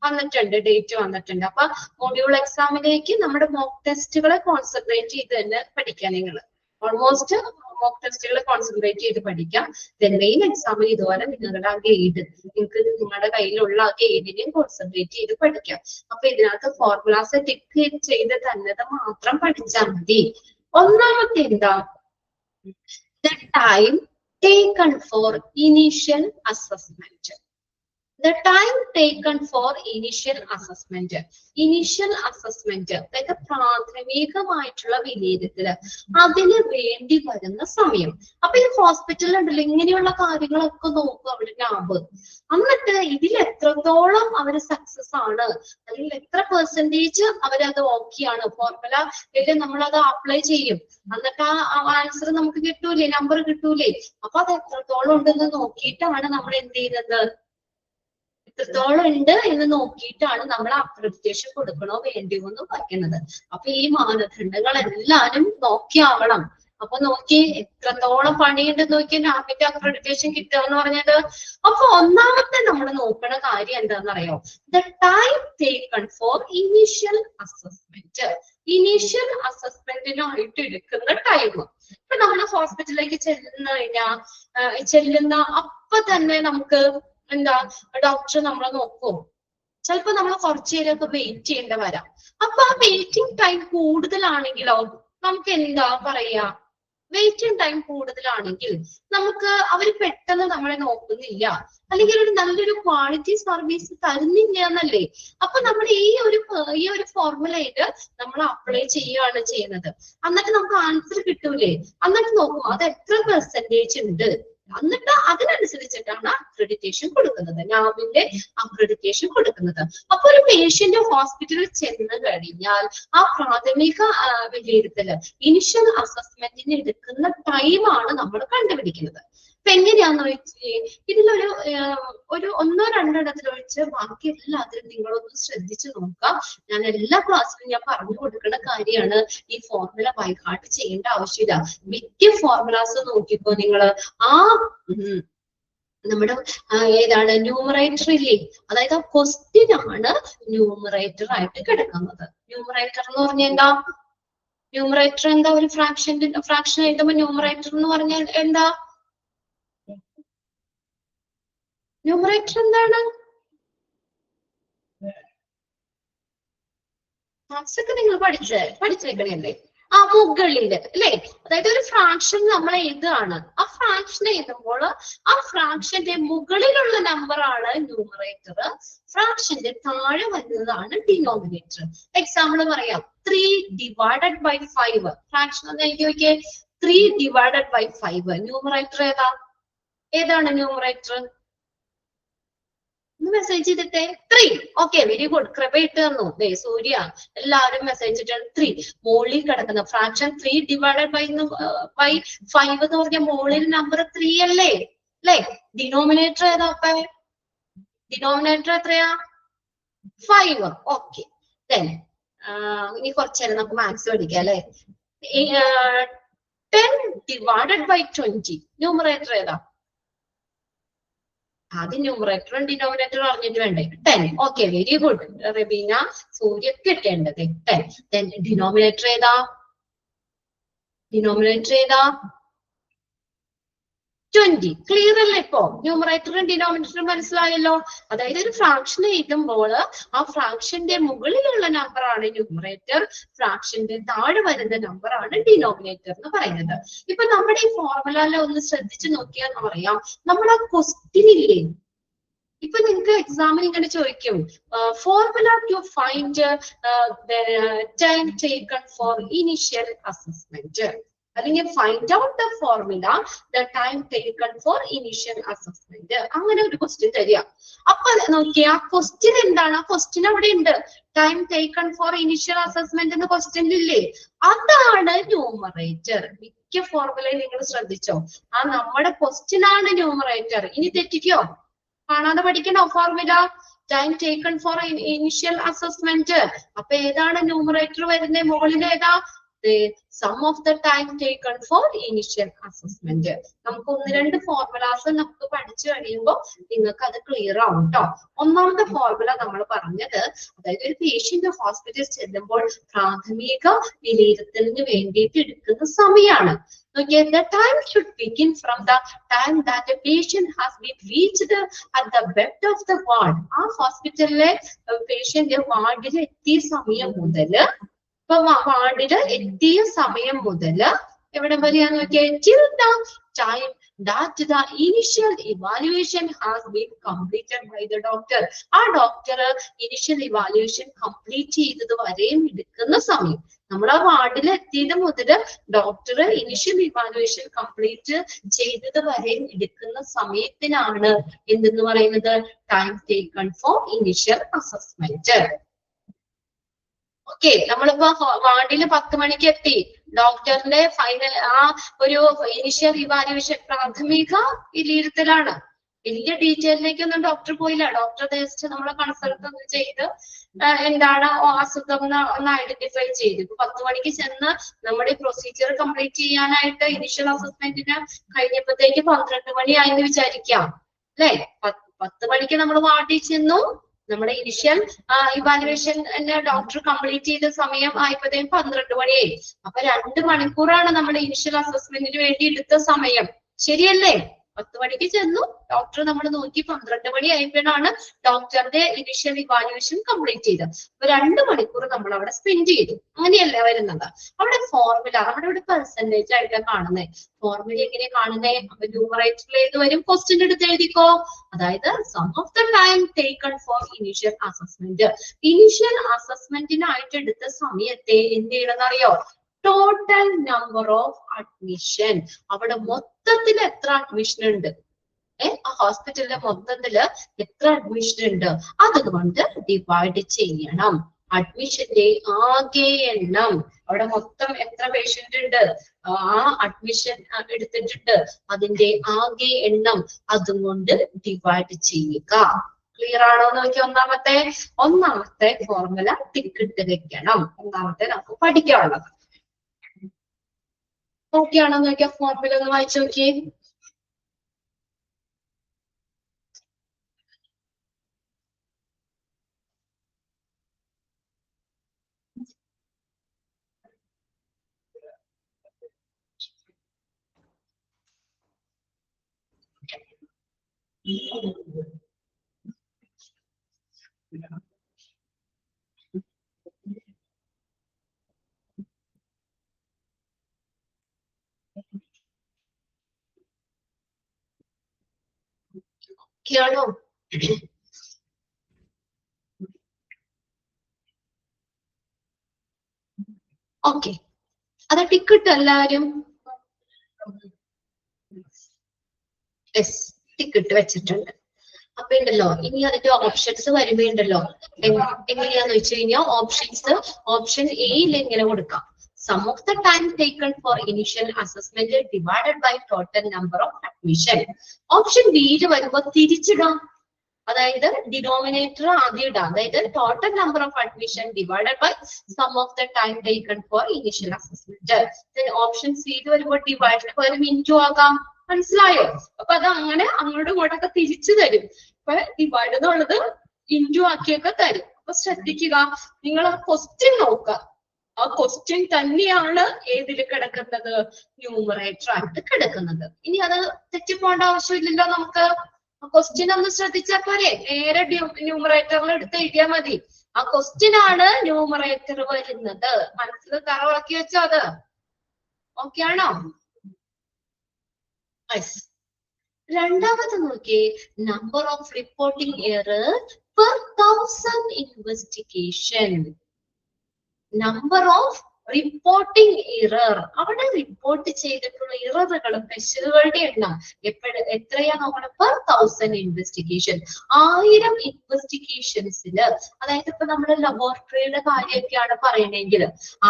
വന്നിട്ടുണ്ട്, ഡേറ്റ് വന്നിട്ടുണ്ട്. അപ്പൊ മൊഡ്യൂൾ എക്സാമിലേക്ക് നമ്മുടെ മോക്ക് ടെസ്റ്റുകളെ കോൺസെൻട്രേറ്റ് ചെയ്ത് തന്നെ പഠിക്കാം. നിങ്ങൾ ഓൾമോസ്റ്റ് മോക്ക് ടെസ്റ്റുകൾ കോൺസെൻട്രേറ്റ് ചെയ്ത് പഠിക്കാം. മെയിൻ എക്സാമിൽ ഇതുപോലെ നിങ്ങളുടെ ആ ഗൈഡ്, നിങ്ങൾക്ക് നിങ്ങളുടെ കയ്യിലുള്ള ആ ഗൈഡിനെയും കോൺസെൻട്രേറ്റ് ചെയ്ത് പഠിക്കാം. അപ്പൊ ഇതിനകത്ത് ഫോർമുലാസ് ടിക്ക് ചെയ്ത് തന്നത് മാത്രം പഠിച്ചാൽ മതി. ഒന്നാമത്തെ എന്താ, the time taken for initial assessment. The time taken for initial assessment. Initial assessment, അതായത് പ്രാഥമികമായിട്ടുള്ള വിലയിരുത്തല്, അതിന് വേണ്ടി വരുന്ന സമയം. അപ്പൊ ഈ ഹോസ്പിറ്റലിൽ ഉണ്ടല്ലോ ഇങ്ങനെയുള്ള കാര്യങ്ങളൊക്കെ നോക്കും അവിടെ നാബ്. എന്നിട്ട് ഇതിൽ എത്രത്തോളം അവര് സക്സസ് ആണ്, അല്ലെങ്കിൽ എത്ര പെർസെന്റേജ് അവരത് ഓക്കെയാണ്, ഫോർമുല നമ്മളത് അപ്ലൈ ചെയ്യും. എന്നിട്ട് ആ ആൻസർ നമുക്ക് കിട്ടൂലേ, നമ്പർ കിട്ടൂലേ. അപ്പൊ അത് എത്രത്തോളം ഉണ്ടെന്ന് നോക്കിയിട്ടാണ് നമ്മൾ എന്ത് ചെയ്യുന്നത്, എത്രത്തോളം ഉണ്ട് എന്ന് നോക്കിയിട്ടാണ് നമ്മൾ അക്രഡിറ്റേഷൻ കൊടുക്കണോ വേണ്ടിയോ എന്ന് പറയുന്നത്. അപ്പൊ ഈ മാനദണ്ഡങ്ങൾ എല്ലാരും നോക്കിയാവണം. അപ്പൊ നോക്കി എത്രത്തോളം പണിയുണ്ടെന്ന് നോക്കി നാബിന്റെ അക്രഡിറ്റേഷൻ കിട്ടുക എന്ന് പറഞ്ഞത്. അപ്പൊ ഒന്നാമത്തെ നമ്മൾ നോക്കണ കാര്യം എന്താണെന്നറിയോ, the time taken for initial assessment. Initial അസസ്മെന്റിനായിട്ട് എടുക്കുന്ന ടൈം. ഇപ്പൊ നമ്മൾ ഹോസ്പിറ്റലിലേക്ക് ചെല്ലുന്ന അപ്പൊ തന്നെ നമുക്ക് എന്താ ഡോക്ടർ നമ്മളെ നോക്കും. ചിലപ്പോ നമ്മൾ കുറച്ചു നേരമൊക്കെ വെയിറ്റ് ചെയ്യേണ്ട വരാം. അപ്പൊ ആ വെയിറ്റിംഗ് ടൈം കൂടുതലാണെങ്കിലോ നമുക്ക് എന്താ പറയാ, വെയിറ്റിംഗ് ടൈം കൂടുതലാണെങ്കിൽ നമുക്ക് അവർ പെട്ടെന്ന് നമ്മളെ നോക്കുന്നില്ല, അല്ലെങ്കിൽ ഒരു നല്ലൊരു ക്വാളിറ്റി സർവീസ് തരുന്നില്ല എന്നല്ലേ. അപ്പൊ നമ്മൾ ഈ ഒരു ഫോർമുലയില് നമ്മൾ അപ്ലൈ ചെയ്യുകയാണ് ചെയ്യുന്നത്. എന്നിട്ട് നമുക്ക് ആൻസർ കിട്ടൂലേ, എന്നിട്ട് നോക്കും അത് എത്ര പെർസെന്റേജ് ഉണ്ട്, എന്നിട്ട് അതിനനുസരിച്ചിട്ടാണ് അക്രഡിറ്റേഷൻ കൊടുക്കുന്നത്, നാവിന്റെ അക്രഡിറ്റേഷൻ കൊടുക്കുന്നത്. അപ്പൊ ഒരു പേഷ്യന്റ് ഹോസ്പിറ്റലിൽ ചെന്ന് കഴിഞ്ഞാൽ ആ പ്രാഥമിക വിലയിരുത്തല്, ഇനിഷ്യൽ അസസ്മെന്റിന് എടുക്കുന്ന ടൈമാണ് നമ്മൾ കണ്ടുപിടിക്കുന്നത്. അപ്പൊ എങ്ങനെയാന്ന് വെച്ചാൽ ഇതിലൊരു ഒന്നോ രണ്ടോ ഇടത്തിലൊഴിച്ച് ബാക്കി എല്ലാത്തിലും നിങ്ങളൊന്ന് ശ്രദ്ധിച്ചു നോക്കാം. ഞാൻ എല്ലാ ക്ലാസ്സിലും ഞാൻ പറഞ്ഞു കൊടുക്കുന്ന കാര്യമാണ്. ഈ ഫോർമുല ബൈഹാർട്ട് ചെയ്യേണ്ട ആവശ്യമില്ല. മിക്ക ഫോർമുലാസ് നോക്കിക്കോ നിങ്ങള്. ആ നമ്മുടെ ഏതാണ് ന്യൂമറേറ്റർ ഇല്ലേ, അതായത് ആ ക്വസ്റ്റ്യൻ ആണ് ന്യൂമറേറ്റർ ആയിട്ട് കിടക്കുന്നത്. ന്യൂമറേറ്റർ എന്ന് പറഞ്ഞാൽ എന്താ, ന്യൂമറേറ്റർ എന്താ, ഒരു ഫ്രാക്ഷൻ എഴുതുമ്പോ ന്യൂമറേറ്റർ എന്ന് പറഞ്ഞാൽ എന്താ, ന്യൂമറേറ്റർ എന്താണ്? മാത്സ് ഒക്കെ നിങ്ങൾ പഠിച്ചേക്കണല്ലേ? ആ മുകളില് അല്ലെ, അതായത് ഒരു ഫ്രാക്ഷൻ നമ്മൾ എഴുതുകയാണ്. ആ ഫ്രാക്ഷൻ എഴുതുമ്പോൾ ആ ഫ്രാക്ഷന്റെ മുകളിലുള്ള നമ്പർ ആണ് ന്യൂമറേറ്റർ, ഫ്രാക്ഷന്റെ താഴെ വരുന്നതാണ് ഡിനോമിനേറ്റർ. എക്സാമ്പിൾ പറയാം, 3 divided by 5. ഫ്രാക്ഷൻ എന്ന് എഴുതി നോക്കിയേ, 3 divided by 5. ന്യൂമറേറ്റർ ഏതാണ് ന്യൂമറേറ്റർ? മെസ്സേജ് ചെയ്തിട്ടെ 3. Okay, very good. കൃപ ഇട്ട് തന്നു. സൂര്യ എല്ലാവരും മെസ്സേജ് ഇട്ടാണ് 3. മോളിൽ കിടക്കുന്ന ഫ്രാക്ഷൻ 3 divided by 5 എന്ന് പറഞ്ഞാൽ മോളിൽ നമ്പർ 3 അല്ലേ? ഡിനോമിനേറ്റർ ഏതാ? ഡിനോമിനേറ്റർ എത്രയാ? 5. ഓക്കെ, ഇനി കുറച്ചേരം നമുക്ക് മാത്സ് പഠിക്കാം അല്ലെ. 10 divided by 20. ന്യൂമറേറ്റർ ഏതാ? ആദ്യം ന്യൂമറേറ്ററും ഡിനോമിനേറ്ററും അറിഞ്ഞിട്ട് വേണ്ടേ? 10. ഓക്കെ, വെരി ഗുഡ് റബീന, സൂര്യ കിട്ടേണ്ടത് 10. ഡിനോമിനേറ്റർ ഏതാ? ഡിനോമിനേറ്റർ ഏതാ? 20. ക്ലിയർ അല്ലേ? ഇപ്പോ ന്യൂമറേറ്ററും ഡിനോമിനേറ്ററും മനസ്സിലായല്ലോ. അതായത് ഒരു ഫ്രാക്ഷൻ എഴുതുമ്പോൾ ആ ഫ്രാക്ഷന്റെ മുകളിലുള്ള നമ്പർ ആണ് ന്യൂമറേറ്റർ, ഫ്രാക്ഷന്റെ താഴെ വരുന്ന നമ്പർ ആണ് ഡിനോമിനേറ്റർ എന്ന് പറയുന്നത്. ഇപ്പൊ നമ്മുടെ ഈ ഫോർമുലയിലെ ഒന്ന് ശ്രദ്ധിച്ചു നോക്കിയാൽ പറയാം, നമ്മൾ ആ ക്വസ്റ്റ്യൻ ഇല്ലേ, ഇപ്പൊ നിങ്ങൾക്ക് എക്സാമിന് ഇങ്ങനെ ചോദിക്കും, formula to find time taken for initial assessment, അല്ലെങ്കിൽ find out the formula the time taken for initial assessment, അങ്ങനെ ഒരു ക്വസ്റ്റ്യൻ തരിക. അപ്പൊ നോക്കിയാ ക്വസ്റ്റ്യൻ എന്താണ്? ആ ക്വസ്റ്റ്യൻ അവിടെ ഉണ്ട്, time taken for initial assessment എന്ന ക്വസ്റ്റ്യൻ ഇല്ലേ, അതാണ് ന്യൂമറേറ്റർ. മിക്ക ഫോർമുലയും നിങ്ങൾ ശ്രദ്ധിച്ചോ, ആ നമ്മുടെ ക്വസ്റ്റ്യൻ ആണ് ന്യൂമറേറ്റർ. ഇനി തെറ്റിക്കോ? കാണാതെ പഠിക്കണോ formula? Time taken for initial assessment. അപ്പൊ ഏതാണ് ന്യൂമറേറ്റർ വരുന്നത്? മുകളിൽ ഏതാ? Sum of the time taken for initial assessment. നമുക്ക് 1-2 ഫോർമുലാസ് നമുക്ക് പഠിച്ചു കഴിയുമ്പോൾ നിങ്ങൾക്ക് അത് ക്ലിയർ ആവും കേട്ടോ. ഒന്നാമത്തെ ഫോർമുല നമ്മൾ പറഞ്ഞത്, അതായത് ഒരു പേഷ്യന്റ് ഹോസ്പിറ്റലിൽ ചെല്ലുമ്പോൾ പ്രാഥമിക വിലയിരുത്തലിന് വേണ്ടിയിട്ട് എടുക്കുന്ന സമയമാണ്. Okay, the time should begin from the time that the patient has been reached at the bed of the ward. ആ ഹോസ്പിറ്റലിലെ പേഷ്യന്റ് വാർഡിൽ എത്തിയ സമയം മുതൽ, ഇപ്പൊ വാർഡില് എത്തിയ സമയം മുതല് എവിടെ വരെയാന്ന് നോക്കിയാൽ till the time that the initial evaluation has been completed by the doctor. ആ ഡോക്ടർ ഇനിഷ്യൽ ഇവാലുവേഷൻ കംപ്ലീറ്റ് ചെയ്തത് വരെയും എടുക്കുന്ന സമയം. നമ്മൾ ആ വാർഡിൽ എത്തിയത് മുതൽ ഡോക്ടർ ഇനിഷ്യൽ ഇവാലുവേഷൻ കംപ്ലീറ്റ് ചെയ്തത് വരെയും എടുക്കുന്ന സമയത്തിനാണ് എന്തെന്ന് പറയുന്നത്? Time taken for initial assessment. Okay, നമ്മളിപ്പോ വാർഡില് 10 മണിക്ക് എത്തി, ഡോക്ടറിന്റെ ഫൈനൽ ആ ഒരു ഇനിഷ്യൽ ഇവാലുവേഷൻ പ്രാഥമിക വിലയിരുത്തലാണ്. വലിയ ഡീറ്റെയിലിലേക്കൊന്നും ഡോക്ടർ പോയില്ല. ഡോക്ടർ ജസ്റ്റ് നമ്മളെ കൺസൾട്ട് ഒന്ന് ചെയ്ത് എന്താണ് അസുഖം ഒന്ന് ഐഡന്റിഫൈ ചെയ്തു. ഇപ്പൊ 10 മണിക്ക് ചെന്ന് നമ്മുടെ പ്രൊസീജിയർ കംപ്ലീറ്റ് ചെയ്യാനായിട്ട് ഇനിഷ്യൽ അസസ്മെന്റിന് കഴിഞ്ഞപ്പോഴത്തേക്ക് 12 മണിയായെന്ന് വിചാരിക്കാം അല്ലെ. 10 മണിക്ക് നമ്മൾ വാർഡിൽ ചെന്നു, നമ്മുടെ ഇനിഷ്യൽ ഇവാലുവേഷൻ ഡോക്ടർ കംപ്ലീറ്റ് ചെയ്ത സമയം ആയപ്പോഴത്തേക്കും 12 മണിയായി. അപ്പൊ 2 മണിക്കൂറാണ് നമ്മുടെ ഇനിഷ്യൽ അസസ്മെന്റിന് വേണ്ടി എടുത്ത സമയം. ശരിയല്ലേ? 10 മണിക്ക് ചെന്നു, ഡോക്ടർ നമ്മൾ നോക്കി 12 മണി ആയപ്പോഴാണ് ഡോക്ടറുടെ ഇനിഷ്യൽ ഇവാലുവേഷൻ കംപ്ലീറ്റ് ചെയ്തത്. അപ്പൊ 2 മണിക്കൂർ നമ്മൾ അവിടെ സ്പെൻഡ് ചെയ്തു. അങ്ങനെയല്ല വരുന്നത്. അവിടെ ഫോർമുല നമ്മുടെ ഇവിടെ പെർസെന്റേജ് ആയിട്ടാണ് കാണുന്നത്. ഫോർമുല എങ്ങനെ കാണുന്നത്? അപ്പൊ ന്യൂമറേറ്ററിൽ ഏത് വരും? ക്വസ്റ്റ്യൻ എടുത്ത് എഴുതിക്കോ. അതായത് sum of the time taken for initial assessment. Initial അസസ്മെന്റിനായിട്ട് എടുത്ത സമയത്തെ എന്ത് ചെയ്യണമെന്നറിയോ? Total number of admission. അവിടെ മൊത്തത്തിൽ എത്ര അഡ്മിഷൻ ഉണ്ട്, ആ ഹോസ്പിറ്റലിലെ മൊത്തത്തില് എത്ര അഡ്മിഷൻ ഉണ്ട്, അതുകൊണ്ട് ഡിവൈഡ് ചെയ്യണം. അഡ്മിഷന്റെ ആകെ എണ്ണം, അവിടെ മൊത്തം എത്ര പേഷ്യന്റ് ഉണ്ട്, ആ അഡ്മിഷൻ എടുത്തിട്ടുണ്ട്, അതിന്റെ ആകെ എണ്ണം അതും കൊണ്ട് ഡിവൈഡ് ചെയ്യുക. ക്ലിയർ ആണോ എന്ന് നോക്കി. ഒന്നാമത്തെ ഫോർമുല ടിക്കിട്ട് വെക്കണം. ഒന്നാമത്തെ നമുക്ക് പഠിക്കാനുള്ളത്. ഓക്കെ ആണോ എന്ന് നോക്കിയാൽ ഫോർമുല ഒന്ന് വായിച്ചു നോക്കിയേ. ാണോ? ഓക്കെ, അത് ടിക്കറ്റ് എല്ലാവരും ടിക്കറ്റ് വെച്ചിട്ടുണ്ട്. അപ്പൊ ഉണ്ടല്ലോ, ഇനി അതിന്റെ ഓപ്ഷൻസ് വരുമ്പോണ്ടല്ലോ എങ്ങനെയാന്ന് വെച്ച് കഴിഞ്ഞാൽ ഓപ്ഷൻ എയിൽ എങ്ങനെ കൊടുക്കാം? Sum of the time taken for initial assessment divided by total number of admission. Option ബിയിൽ വരുമ്പോ തിരിച്ചിടാം. അതായത് ഡിനോമിനേറ്റർ ആദ്യം ഇടാം. അതായത് total number of admission divided by sum of the time taken for initial assessment. Option സിയിൽ വരുമ്പോൾ divide പകരം ഇൻറ്റു ആകാം. മനസ്സിലായോ? അപ്പൊ അത് അങ്ങനെ അങ്ങോട്ടും ഇങ്ങോട്ടൊക്കെ തിരിച്ചു തരും. ഇപ്പൊ ഡിവൈഡ് എന്നുള്ളത് ഇൻറ്റു ആക്കിയൊക്കെ തരും. അപ്പൊ ശ്രദ്ധിക്കുക, നിങ്ങൾ ആ ക്വസ്റ്റ്യൻ നോക്കുക. ആ ക്വസ്റ്റ്യൻ തന്നെയാണ് ഏതിൽ കിടക്കുന്നത്? ന്യൂമറേറ്റർ ആയിട്ട് കിടക്കുന്നത്. ഇനി അത് തെറ്റിപ്പോണ്ട ആവശ്യമില്ലല്ലോ. നമുക്ക് ക്വസ്റ്റ്യൻ ഒന്ന് ശ്രദ്ധിച്ചാൽ പോരെ? നേരെ ന്യൂമറേറ്ററിൽ എടുത്ത് എഴുതിയാൽ മതി. ആ ക്വസ്റ്റ്യൻ ആണ് ന്യൂമറേറ്റർ വരുന്നത്. മനസ്സിൽ തറവാക്കി വെച്ചോ അത്. ഓക്കെ ആണോ? രണ്ടാമത് നോക്കിയേ, number of reporting error per 1000 investigation. Number of reporting error, അവിടെ റിപ്പോർട്ട് ചെയ്തിട്ടുള്ള ഇററുകളും പെശകുകളുടെ എണ്ണം എത്രയാ നോക്കണം? Per 1000 investigation. 1000 ഇൻവെസ്റ്റിഗേഷൻസിൽ, അതായത് ഇപ്പൊ നമ്മുടെ ലബോറട്ടറിയുടെ കാര്യമൊക്കെയാണ് പറയണെങ്കിൽ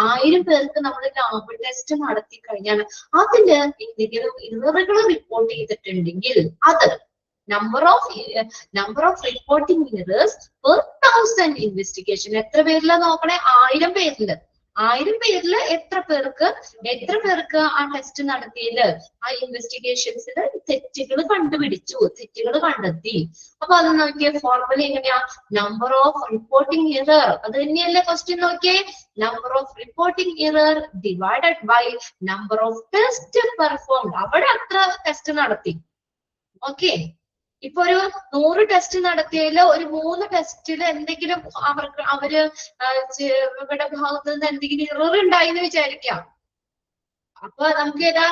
1000 പേർക്ക് നമ്മൾ ലാബ് ടെസ്റ്റ് നടത്തി കഴിഞ്ഞാൽ അതില് എന്തെങ്കിലും ഇററുകൾ റിപ്പോർട്ട് ചെയ്തിട്ടുണ്ടെങ്കിൽ അത് number of reporting errors per 1000 investigation. എത്ര പേരിലാ നോക്കണേ? 1000 പേരില്. 1000 പേരില് എത്ര പേർക്ക് ആ ടെസ്റ്റ് നടത്തിയതില് ആ ഇൻവെസ്റ്റിഗേഷൻസിൽ തെറ്റുകൾ കണ്ടുപിടിച്ചു, തെറ്റുകൾ കണ്ടെത്തി. അപ്പൊ അത് നോക്കിയ ഫോർമുല എങ്ങനെയാ? Number of reporting error. അത് തന്നെയല്ലേ ക്വസ്റ്റ്യൻ നോക്കിയേ? Number of reporting error divided by number of test performed. അവിടെ അത്ര ടെസ്റ്റ് നടത്തി. ഓക്കെ, ഇപ്പൊ ഒരു 100 ടെസ്റ്റ് നടത്തിയതിൽ ഒരു 3 ടെസ്റ്റിൽ എന്തെങ്കിലും അവര് ഇവരുടെ ഭാഗത്ത് നിന്ന് എന്തെങ്കിലും ഇറർ ഉണ്ടായിന്ന് വിചാരിക്കാം. അപ്പൊ നമുക്ക് ഏതാ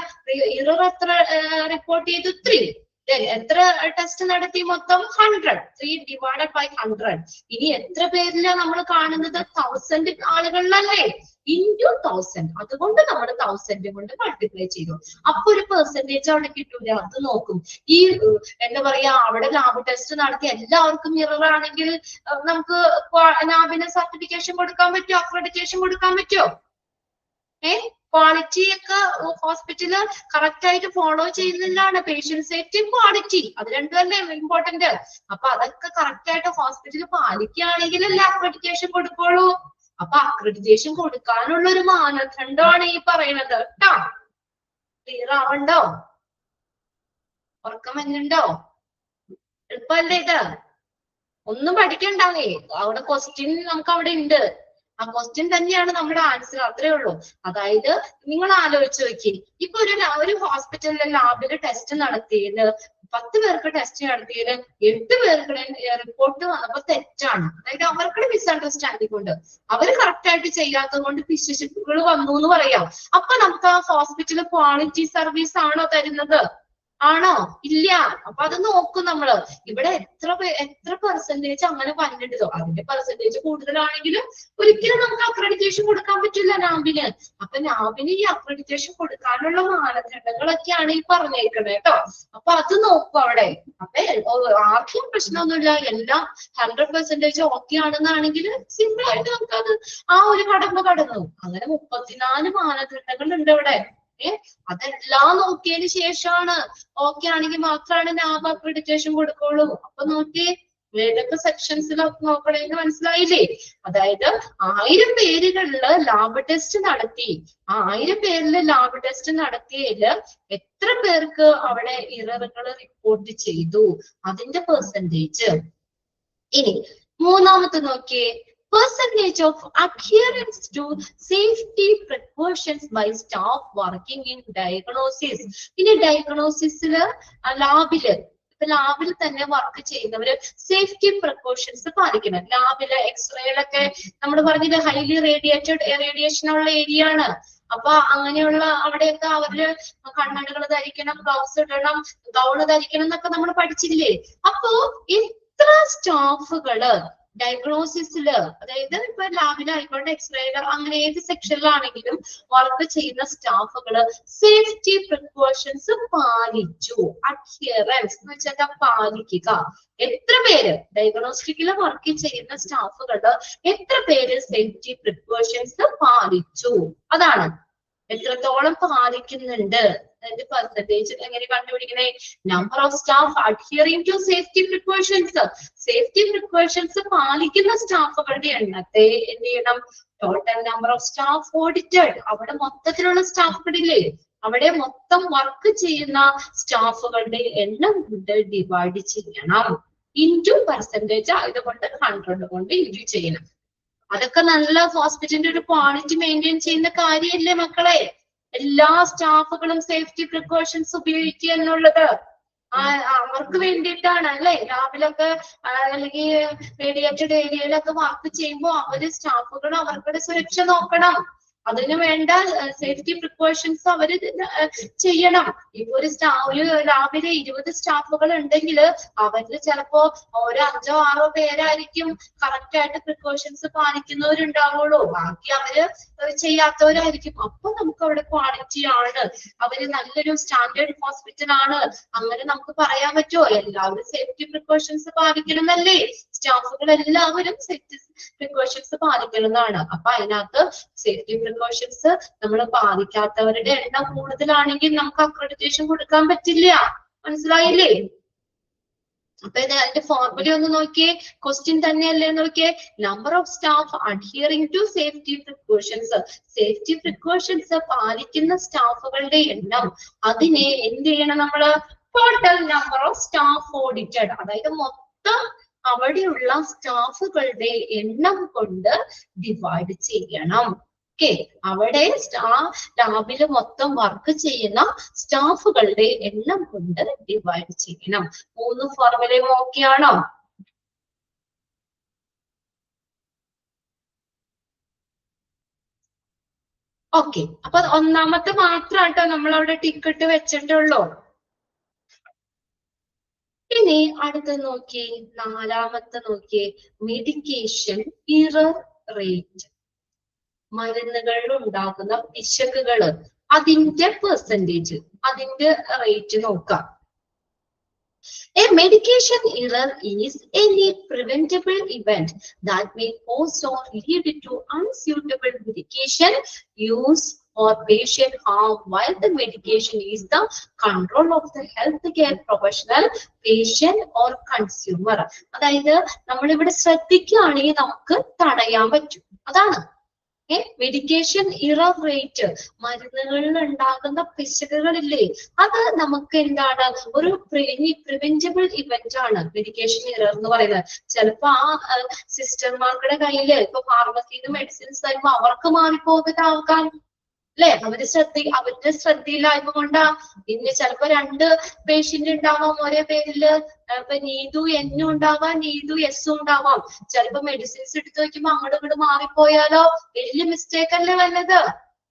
ഇറർ എത്ര റിപ്പോർട്ട് ചെയ്തു? 3. എത്ര ടെസ്റ്റ് നടത്തി? മൊത്തം 100. 3 ഡിവൈഡഡ് ബൈ 100. ഇനി എത്ര പേരിലാണ് നമ്മൾ കാണുന്നത്? 1000 ആളുകളിലല്ലേ? ഇൻറ്റു 1000. അതുകൊണ്ട് നമ്മൾ 1000 കൊണ്ട് മൾട്ടിപ്ലൈ ചെയ്തു. അപ്പൊ ഒരു പെർസെന്റേജ് അവിടെ കിട്ടൂല. അത് നോക്കും. ഈ എന്താ പറയാ, അവിടെ ലാബ് ടെസ്റ്റ് നടത്തി എല്ലാവർക്കും ഇറർ ആണെങ്കിൽ നമുക്ക് ലാബിന് സർട്ടിഫിക്കേഷൻ കൊടുക്കാൻ പറ്റുമോ? അക്രഡിറ്റേഷൻ കൊടുക്കാൻ പറ്റുമോ? ക്വാളിറ്റി ഒക്കെ ഹോസ്പിറ്റല് കറക്റ്റ് ആയിട്ട് ഫോളോ ചെയ്യുന്നില്ലാണ്. പേഷ്യന്റ് സേഫ്റ്റിയും ക്വാളിറ്റി, അത് രണ്ടുമല്ലേ ഇമ്പോർട്ടന്റ്. അപ്പൊ അതൊക്കെ കറക്റ്റ് ആയിട്ട് ഹോസ്പിറ്റൽ പാലിക്കുകയാണെങ്കിലല്ലേ അക്രഡിറ്റേഷൻ കൊടുക്കുള്ളൂ. അപ്പൊ അക്രഡിറ്റേഷൻ കൊടുക്കാനുള്ള ഒരു മാനദണ്ഡമാണ് ഈ പറയുന്നത് കേട്ടോ. ക്ലിയർ ആവണ്ടോ? ഉറക്കം വരുന്നുണ്ടോ? എളുപ്പമല്ലേ ഇത്? ഒന്നും പഠിക്കണ്ടാന്നേ, അവിടെ ക്വസ്റ്റ്യൻ നമുക്ക് അവിടെ ഉണ്ട്. ആ ക്വസ്റ്റ്യൻ തന്നെയാണ് നമ്മുടെ ആൻസർ, അത്രേ ഉള്ളൂ. അതായത് നിങ്ങൾ ആലോചിച്ച് നോക്കി, ഇപ്പൊ ഒരു ഹോസ്പിറ്റലിലെ ലാബില് ടെസ്റ്റ് നടത്തിയത് 10 പേർക്ക് ടെസ്റ്റ് നടത്തിയത് 8 പേർക്ക് റിപ്പോർട്ട് വന്നപ്പോ തെറ്റാണ്. അതായത് അവർക്ക് മിസ്അണ്ടർസ്റ്റാൻഡിംഗ് ഉണ്ട്, അവര് കറക്റ്റ് ആയിട്ട് ചെയ്യാത്തത് കൊണ്ട് പിശുക്കുകൾ വന്നു എന്ന് പറയാം. അപ്പൊ നമുക്ക് ആ ഹോസ്പിറ്റൽ ക്വാളിറ്റി സർവീസ് ആണോ തരുന്നത്? ആണോ? ഇല്ല. അപ്പൊ അത് നോക്കും നമ്മള്. ഇവിടെ എത്ര പെർസെന്റേജ് അങ്ങനെ വന്നിട്ടോ, അതിന്റെ പെർസെന്റേജ് കൂടുതലാണെങ്കിലും ഒരിക്കലും നമുക്ക് അക്രഡിറ്റേഷൻ കൊടുക്കാൻ പറ്റില്ല നാബിന്. അപ്പൊ നാബിന് ഈ അക്രഡിറ്റേഷൻ കൊടുക്കാനുള്ള മാനദണ്ഡങ്ങളൊക്കെയാണ് ഈ പറഞ്ഞേക്കുന്നത് കേട്ടോ. അപ്പൊ അത് നോക്കും അവിടെ. അപ്പൊ ആർക്കും പ്രശ്നമൊന്നുമില്ല, എല്ലാം 100% ഓക്കെ ആണെന്നാണെങ്കിൽ സിമ്പിൾ ആയിട്ട് നമുക്കത് ആ ഒരു കടന്നു. അങ്ങനെ 34 മാനദണ്ഡങ്ങൾ ഉണ്ട് ഇവിടെ. അതെല്ലാം നോക്കിയതിന് ശേഷമാണ് ഓക്കെ ആണെങ്കിൽ മാത്രമാണ് നാബ് അക്രഡിറ്റേഷൻ കൊടുക്കുള്ളൂ. അപ്പൊ നോക്കിയേ, ഏതൊക്കെ സെക്ഷൻസിലൊക്കെ നോക്കണേന്ന് മനസ്സിലായില്ലേ? അതായത് 1000 പേരുകളില് ലാബ് ടെസ്റ്റ് നടത്തി. ആ 1000 പേരില് ലാബ് ടെസ്റ്റ് നടത്തിയതില് എത്ര പേർക്ക് അവിടെ ഇററുകൾ റിപ്പോർട്ട് ചെയ്തു, അതിന്റെ പെർസെന്റേജ്. ഇനി മൂന്നാമത്തെ നോക്കിയേ, percentage of adherence to safety precautions by staff working in diagnosis. ഇനി ഡയഗ്നോസിസില് ലാബിൽ തന്നെ വർക്ക് ചെയ്യുന്നവര് സേഫ്റ്റി പ്രിക്കോഷൻസ് പാലിക്കണം. ലാബില് എക്സ്റേയിലൊക്കെ നമ്മൾ പറഞ്ഞില്ല, ഹൈലി റേഡിയേഷൻ ഉള്ള ഏരിയ ആണ്. അപ്പൊ അങ്ങനെയുള്ള അവിടെയൊക്കെ അവര് കണ്ണടകൾ ധരിക്കണം, ഗ്ലൗസ് ഇടണം, ഗൗണ് ധരിക്കണം എന്നൊക്കെ നമ്മൾ പഠിച്ചില്ലേ? അപ്പോ എത്ര സ്റ്റാഫുകള് ഡയഗ്നോസിസില്, അതായത് ഇപ്പൊ ലാബിലായിക്കോട്ടെ, എക്സ്റേയില്, അങ്ങനെ ഏത് സെക്ഷനിലാണെങ്കിലും വർക്ക് ചെയ്യുന്ന സ്റ്റാഫുകള് സേഫ്റ്റി പ്രിക്കോഷൻസ് പാലിച്ചു. അഡ്ഹിയറൻസ് എന്ന് വെച്ചാൽ പാലിക്കുക. എത്ര പേര് ഡയഗ്നോസ്റ്റിക്കില് വർക്ക് ചെയ്യുന്ന സ്റ്റാഫുകള് എത്ര പേര് സേഫ്റ്റി പ്രിക്കോഷൻസ് പാലിച്ചു, അതാണ്. എത്രത്തോളം പാലിക്കുന്നുണ്ട്, അതിന്റെ പെർസെന്റേജ് എങ്ങനെ കണ്ടുപിടിക്കണേ? Number of staff adhering to safety precautions. Safety precautions പാലിക്കുന്ന സ്റ്റാഫുകളുടെ എണ്ണത്തെ എന്ത് ചെയ്യണം? Total number of staff audited, അവിടെ മൊത്തത്തിലുള്ള സ്റ്റാഫുകളില്ലേ, അവിടെ മൊത്തം വർക്ക് ചെയ്യുന്ന സ്റ്റാഫുകളുടെ എണ്ണം കൊണ്ട് ഡിവൈഡ് ചെയ്യണം. ഇൻറ്റു പെർസെന്റേജ് ആയതുകൊണ്ട് 100 കൊണ്ട് ഇൻറ്റു ചെയ്യണം. അതൊക്കെ നല്ല ഹോസ്പിറ്റലിന്റെ ഒരു ക്വാളിറ്റി മെയിൻറ്റെയിൻ ചെയ്യുന്ന കാര്യമല്ലേ മക്കളെ? എല്ലാ സ്റ്റാഫുകളും സേഫ്റ്റി പ്രിക്കോഷൻസ് ഉപയോഗിക്കുക എന്നുള്ളത് അവർക്ക് വേണ്ടിയിട്ടാണ് അല്ലെ? ലാബിലൊക്കെ അല്ലെങ്കിൽ റേഡിയേറ്റഡ് ഏരിയയിലൊക്കെ വർക്ക് ചെയ്യുമ്പോൾ അവര് സ്റ്റാഫുകൾ അവർക്കുടെ സുരക്ഷ നോക്കണം. അതിന് വേണ്ട സേഫ്റ്റി പ്രിക്കോഷൻസ് അവര് ചെയ്യണം. ഇപ്പൊ ഒരു ലാബില് 20 സ്റ്റാഫുകൾ ഉണ്ടെങ്കിൽ അവരിൽ ചിലപ്പോ ഒരു 5ഓ 6ഓ പേരായിരിക്കും കറക്റ്റ് ആയിട്ട് പ്രിക്കോഷൻസ് പാലിക്കുന്നവരുണ്ടാവുള്ളൂ, ബാക്കി അവര് ചെയ്യാത്തവരായിരിക്കും. അപ്പൊ നമുക്ക് അവിടെ ക്വാളിറ്റി ആണ്, അവര് നല്ലൊരു സ്റ്റാൻഡേർഡ് ഹോസ്പിറ്റൽ ആണ്, അങ്ങനെ നമുക്ക് പറയാൻ പറ്റുമോ? എല്ലാവരും സേഫ്റ്റി പ്രിക്കോഷൻസ് പാലിക്കണം എന്നല്ലേ? സ്റ്റാഫുകൾ എല്ലാവരും സേഫ്റ്റി പ്രിക്കോഷൻസ് പാലിക്കുന്നതാണ്. അപ്പൊ അതിനകത്ത് സേഫ്റ്റി പ്രിക്കോഷൻസ് നമ്മൾ പാലിക്കാത്തവരുടെ എണ്ണം കൂടുതലാണെങ്കിൽ നമുക്ക് അക്രഡിറ്റേഷൻ കൊടുക്കാൻ പറ്റില്ല. മനസ്സിലായില്ലേ? അപ്പൊ അതിന്റെ ഫോർമുല ഒന്ന് നോക്കിയേ, ക്വസ്റ്റ്യൻ തന്നെയല്ലേ നോക്കിയേ. Number of staff adhering to safety precautions. Safety precautions പാലിക്കുന്ന സ്റ്റാഫുകളുടെ എണ്ണം, അതിനെ എന്ത് ചെയ്യണം നമ്മള്? Total number of staff audited, അതായത് മൊത്തം അവിടെയുള്ള സ്റ്റാഫുകളുടെ എണ്ണം കൊണ്ട് ഡിവൈഡ് ചെയ്യണം. ഓക്കെ, അവിടെ ആ ലാബില് മൊത്തം വർക്ക് ചെയ്യുന്ന സ്റ്റാഫുകളുടെ എണ്ണം കൊണ്ട് ഡിവൈഡ് ചെയ്യണം. 3 ഫോർമുലയും ഓക്കെ ആണോ? ഓക്കെ, അപ്പൊ ഒന്നാമത്തെ മാത്രാട്ടോ നമ്മൾ അവിടെ ടിക്കറ്റ് വെച്ചിട്ടുള്ളൂ. ഇനി അടുത്ത നോക്കിയേ, 4ാമത്തെ നോക്കിയേ, മെഡിക്കേഷൻ ഇറർ റേറ്റ്. മരുന്നുകളിൽ ഉണ്ടാകുന്ന പിശകുകള്, അതിന്റെ പെർസെന്റേജ്, അതിന്റെ റേറ്റ് നോക്കാം. A medication error is any preventable event that may cause or lead to unsuitable medication use or patient harm while the medication is the control of the healthcare professional, patient or consumer. അതായത് നമ്മളിവിടെ ശ്രദ്ധിക്കുകയാണെങ്കിൽ നമുക്ക് തടയാൻ പറ്റും, അതാണ്. Medication error rate, മരുന്നുകളിൽ ഉണ്ടാകുന്ന പിശകുകളില്ലേ, അത് നമുക്ക് എന്താണ് ഒരു പ്രിവെന്റബിൾ ഇവന്റ് ആണ് മെഡിക്കേഷൻ ഇറർ എന്ന് പറയുന്നത്. ചിലപ്പോ ആ സിസ്റ്റർമാരുടെ കയ്യില് ഇപ്പൊ ഫാർമസിന്ന് മെഡിസിൻസ് തരുമ്പോ അവർക്ക് മാറിപ്പോകുന്നതാകാം, അല്ലെ? അവരുടെ ശ്രദ്ധയില്ലായ്മ കൊണ്ടാ. ഇനി ചിലപ്പോ 2 പേഷ്യന്റ് ഉണ്ടാവാം ഒരേ പേരില്, ഇപ്പൊ നീതു എന്നും ഉണ്ടാവാം, നീതു എസും ഉണ്ടാവാം. ചിലപ്പോ മെഡിസിൻസ് എടുത്തു വെക്കുമ്പോ അങ്ങോട്ട് ഇങ്ങോട്ട് മാറിപ്പോയാലോ, വലിയ മിസ്റ്റേക്ക് അല്ലേ വന്നത്,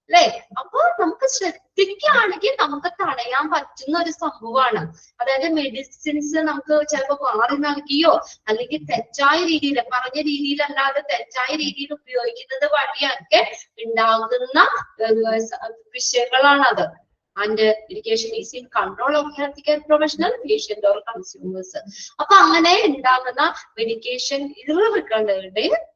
അല്ലെ? അപ്പൊ നമുക്ക് ശ്രദ്ധിക്കുകയാണെങ്കിൽ നമുക്ക് തടയാൻ പറ്റുന്ന ഒരു സംഭവമാണ്. അതായത് മെഡിസിൻസ് നമുക്ക് ചിലപ്പോ മാറി നൽകിയോ അല്ലെങ്കിൽ തെറ്റായ രീതിയിൽ, പറഞ്ഞ രീതിയിലല്ലാതെ തെറ്റായ രീതിയിൽ ഉപയോഗിക്കുന്നത് വഴിയൊക്കെ ഉണ്ടാകുന്ന വിഷയങ്ങളാണ് അത്. And medication is in control of healthcare professional, patient or consumers. അപ്പൊ അങ്ങനെ ഉണ്ടാകുന്ന മെഡിക്കേഷൻ ഇററുകളുടെ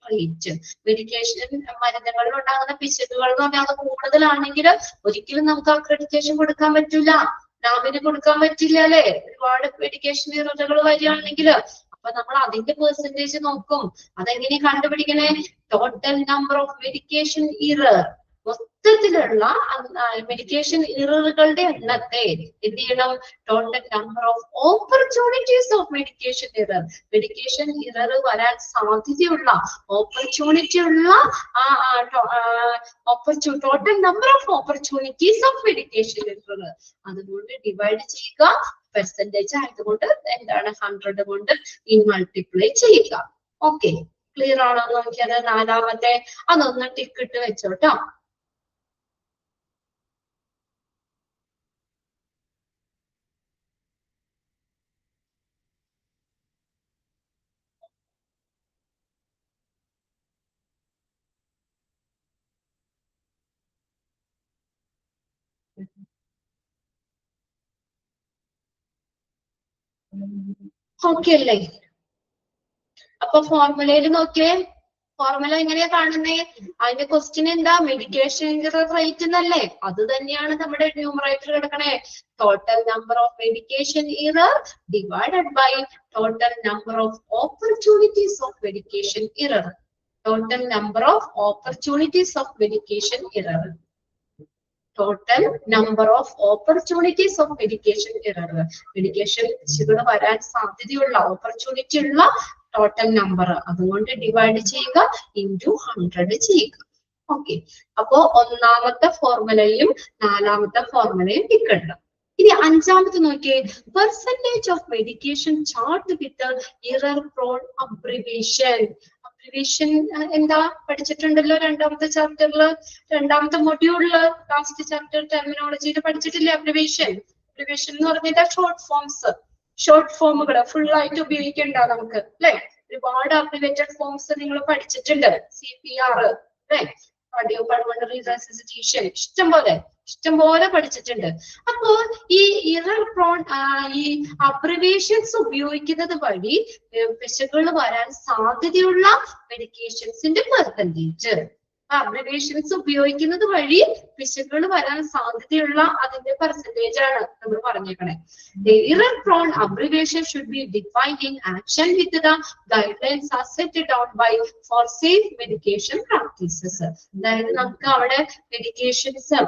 റേറ്റ്, മെഡിക്കേഷൻ മരുന്നുകളിൽ ഉണ്ടാകുന്ന പിശകുകൾ എന്ന് പറഞ്ഞാൽ അത് കൂടുതലാണെങ്കിൽ ഒരിക്കലും നമുക്ക് അക്രഡിറ്റേഷൻ കൊടുക്കാൻ പറ്റില്ല, നാമിന് കൊടുക്കാൻ പറ്റില്ല, അല്ലെ? ഒരുപാട് മെഡിക്കേഷൻ ഇററുകൾ വരികയാണെങ്കിൽ അപ്പൊ നമ്മൾ അതിന്റെ പെർസെന്റേജ് നോക്കും. അതെങ്ങനെ കണ്ടുപിടിക്കണേ? Total number of medication error, മൊത്തത്തിലുള്ള മെഡിക്കേഷൻ ഇററുകളുടെ എണ്ണത്തെ എന്ത് ചെയ്യണം? Total number of opportunities of medication error, medication error വരാൻ സാധ്യതയുള്ള ഓപ്പർച്യൂണിറ്റി ഉള്ള total number of opportunities of medication error അതുകൊണ്ട് ഡിവൈഡ് ചെയ്യുക. പെർസെന്റേജ് ആയതുകൊണ്ട് എന്താണ് 100 കൊണ്ട് മൾട്ടിപ്ലൈ ചെയ്യുക. ഓക്കെ, ക്ലിയർ ആണോ? നോക്കിയത് 4ാമത്തെ അതൊന്ന് ടിക്ക് ഇട്ട് വെച്ചോട്ടോ. ഓക്കെ അല്ലേ? അപ്പൊ ഫോർമുലയിൽ നോക്കിയേ, ഫോർമുല എങ്ങനെയാ കാണുന്നേ? അതിന്റെ ക്വസ്റ്റ്യൻ എന്താ? മെഡിക്കേഷൻ ഇറർ റേറ്റ് എന്നല്ലേ? അത് തന്നെയാണ് നമ്മുടെ ന്യൂമറേറ്റർ കിടക്കണേ. Total number of medication error divided by total number of opportunities of medication error. Total number of opportunities of medication error, total number of opportunities of medication error, medication പിശകുകൾ വരാൻ സാധ്യതയുള്ള opportunity ഉള്ള total number അതുകൊണ്ട് divide ചെയ്യുക, into 100 ചെയ്യുക. Okay, അപ്പോ 1ാമത്തെ ഫോർമുലയും 4ാമത്തെ ഫോർമുലയും ടിക്കണം. ഇനി 5ാമത്തെ നോക്കിയേ, percentage of medication chart with error prone abbreviation. Abbreviation എന്താ പഠിച്ചിട്ടുണ്ടല്ലോ 2ാമത്തെ ചാപ്റ്ററില്, 2ാമത്തെ മൊഡ്യൂളില്, ലാസ്റ്റ് ചാപ്റ്റർ ടെർമിനോളജിയിൽ പഠിച്ചിട്ടില്ലേ അബ്രിവേഷൻ? അബ്രിവേഷൻ എന്ന് പറഞ്ഞാൽ ഷോർട്ട് ഫോംസ്, ഷോർട്ട് ഫോമുകൾ ഫുൾ ആയിട്ട് ഉപയോഗിക്കണ്ട നമുക്ക്, അല്ലെ? ഒരുപാട് അബ്രിവേറ്റഡ് ഫോംസ് നിങ്ങൾ പഠിച്ചിട്ടുണ്ട്. CPR, അല്ലെ? കാർഡിയോ പൾമണറി റെസിസിറ്റേഷൻ, ഇഷ്ടംപോലെ പഠിച്ചിട്ടുണ്ട്. അപ്പോ ഈ ഇറർ പ്രോൺ ഈ അബ്രിവേഷൻസ് ഉപയോഗിക്കുന്നത് വഴി പിശകുകൾ വരാൻ സാധ്യതയുള്ള മെഡിക്കേഷൻസിന്റെ പെർസെന്റേജ്, അബ്രിവേഷൻസ് ഉപയോഗിക്കുന്നത് വഴി പിശകുകൾ വരാൻ സാധ്യതയുള്ള അതിന്റെ പെർസെന്റേജ് ആണ് നമ്മൾ പറഞ്ഞേക്കണേ. The error prone abbreviation should be defined in action with the guidelines are set down by for safe medication practices. അതായത് നമുക്ക് അവിടെ മെഡിക്കേഷൻസ്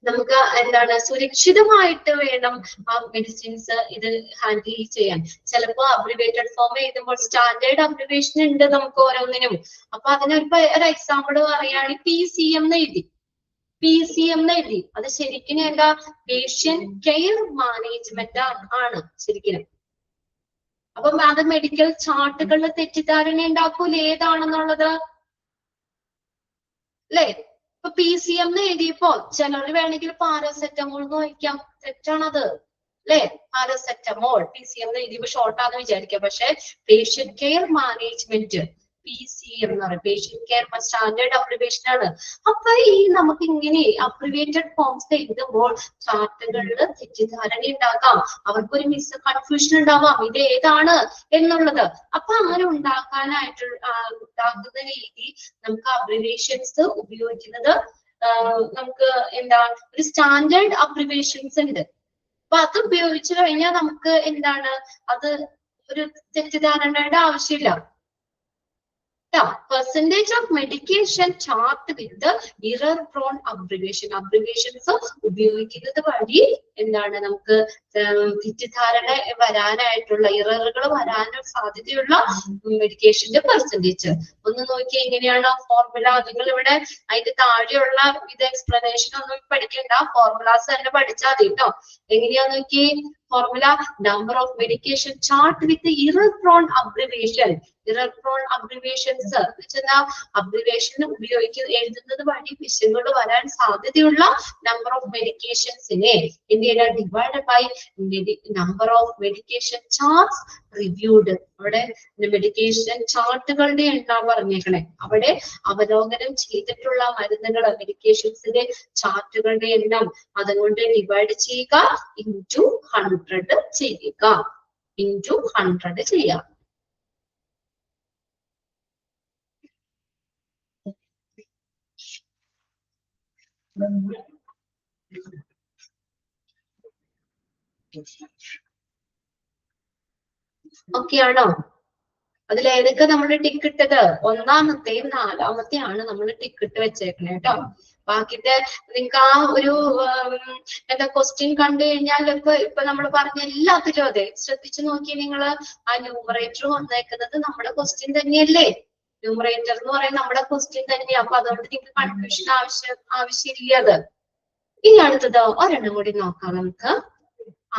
നമുക്ക് എന്താണ് സുരക്ഷിതമായിട്ട് വേണം ആ മെഡിസിൻസ് ഇത് ഹാൻഡിൽ ചെയ്യാൻ. ചിലപ്പോ അബ്രിവേറ്റഡ് ഫോം എഴുതുമ്പോൾ സ്റ്റാൻഡേർഡ് അബ്രിവേഷൻ ഉണ്ട് നമുക്ക് ഓരോന്നിനും. അപ്പൊ അതിനൊരു എക്സാമ്പിൾ പറയുകയാണെങ്കിൽ PCM എന്ന് എഴുതി, PCM എന്ന് എഴുതി, അത് ശരിക്കും എന്താ? പേഷ്യന്റ് കെയർ മാനേജ്മെന്റ് ആണ് ശരിക്കും. അപ്പം അത് മെഡിക്കൽ ചാർട്ടുകളിൽ തെറ്റിദ്ധാരണ ഉണ്ടാക്കൂല ഏതാണെന്നുള്ളത്, അല്ലേ? ഇപ്പൊ PCM എന്ന് എഴുതിയപ്പോ ചിലർ വേണമെങ്കിൽ പാരാസെറ്റമോൾ എന്ന് വായിക്കാം, തെറ്റാണത്, അല്ലെ? പാരാസെറ്റമോൾ PCM എന്ന് എഴുതിയപ്പോ ഷോർട്ടാന്ന് വിചാരിക്കാം, പക്ഷെ പേഷ്യന്റ് കെയർ മാനേജ്മെന്റ് PCM എന്ന് പറയും, പേഷ്യന്റ് കെയർ സ്റ്റാൻഡേർഡ് അബ്രിവേഷൻ ആണ്. അപ്പൊ ഈ നമുക്ക് ഇങ്ങനെ അബ്രിവേറ്റഡ് ഫോംസ് എഴുതുമ്പോൾ ചാർട്ടുകളിൽ തെറ്റിദ്ധാരണ ഉണ്ടാക്കാം, അവർക്കൊരു കൺഫ്യൂഷൻ ഉണ്ടാവാം ഇത് ഏതാണ് എന്നുള്ളത്. അപ്പൊ അങ്ങനെ ഉണ്ടാകുന്ന രീതി നമുക്ക് അബ്രിവേഷൻസ് ഉപയോഗിക്കുന്നത് നമുക്ക് എന്താ ഒരു സ്റ്റാൻഡേർഡ് അബ്രിവേഷൻസ് ഉണ്ട്. അപ്പൊ അത് ഉപയോഗിച്ചു കഴിഞ്ഞാൽ നമുക്ക് എന്താണ് അത് ഒരു തെറ്റിദ്ധാരണയുടെ ആവശ്യമില്ല. percentage of medication chart with the error prone abbreviation. Abbreviations ഉപയോഗിക്കുന്നത് വഴി എന്താണ് നമുക്ക് തെറ്റിദ്ധാരണ വരാനായിട്ടുള്ള ഇററുകൾ വരാൻ സാധ്യതയുള്ള മെഡിക്കേഷന്റെ പെർസെന്റേജ് ഒന്ന് നോക്കി. എങ്ങനെയാണ് ഫോർമുല? നിങ്ങൾ ഇവിടെ അതിന്റെ താഴെയുള്ള ഇത് എക്സ്പ്ലനേഷൻ ഒന്നും പഠിക്കണ്ട, ഫോർമുലാസ് തന്നെ പഠിച്ചാൽ മതി കേട്ടോ. എങ്ങനെയാ നോക്കി formula? Number of medication chart with error prone abbreviation. Error prone abbreviations വെച്ചാൽ അബ്രിവേഷൻ എഴുതുന്നത് വഴി പിശകുകൾ വരാൻ സാധ്യതയുള്ള നമ്പർ ഓഫ് മെഡിക്കേഷൻസിനെ ഇന്ത്യയിലെ divide by number of medication charts reviewed. അവിടെ മെഡിക്കേഷൻ ചാർട്ടുകളുടെ എണ്ണം പറഞ്ഞേക്കണേ. അവിടെ അവലോകനം ചെയ്തിട്ടുള്ള മരുന്നുകൾ മെഡിക്കേഷൻസിന്റെ ചാർട്ടുകളുടെ എണ്ണം അതുകൊണ്ട് ഡിവൈഡ് ചെയ്യുക, ഇൻറ്റു 100 ചെയ്യുക, ഇൻറ്റു 100 ചെയ്യുക. ഓക്കെ ആണോ? അതിലേതൊക്കെ നമ്മൾ ടിക്ക് ഇട്ടത്? ഒന്നാമത്തെയും നാലാമത്തെയാണ് നമ്മൾ ടിക്ക് ഇട്ട് വെച്ചേക്കണേ കേട്ടോ. ബാക്കിത്തെ നിങ്ങൾക്ക് ആ ഒരു എന്താ ക്വസ്റ്റ്യൻ കണ്ടു കഴിഞ്ഞാൽ ഇപ്പൊ നമ്മൾ പറഞ്ഞ എല്ലാത്തിലും അതെ ശ്രദ്ധിച്ചു നോക്കി നിങ്ങൾ. ആ ന്യൂമറേറ്റർ വന്നേക്കുന്നത് നമ്മുടെ ക്വസ്റ്റ്യൻ തന്നെയല്ലേ? ന്യൂമറേറ്റർ എന്ന് പറയുന്നത് നമ്മുടെ ക്വസ്റ്റ്യൻ തന്നെയാ. അപ്പൊ അതുകൊണ്ട് നിങ്ങൾക്ക് കൺഫ്യൂഷൻ ആവശ്യമില്ല. അത് ഇനി അടുത്തത് ഒരെണ്ണം കൂടി നോക്കാം നമുക്ക്.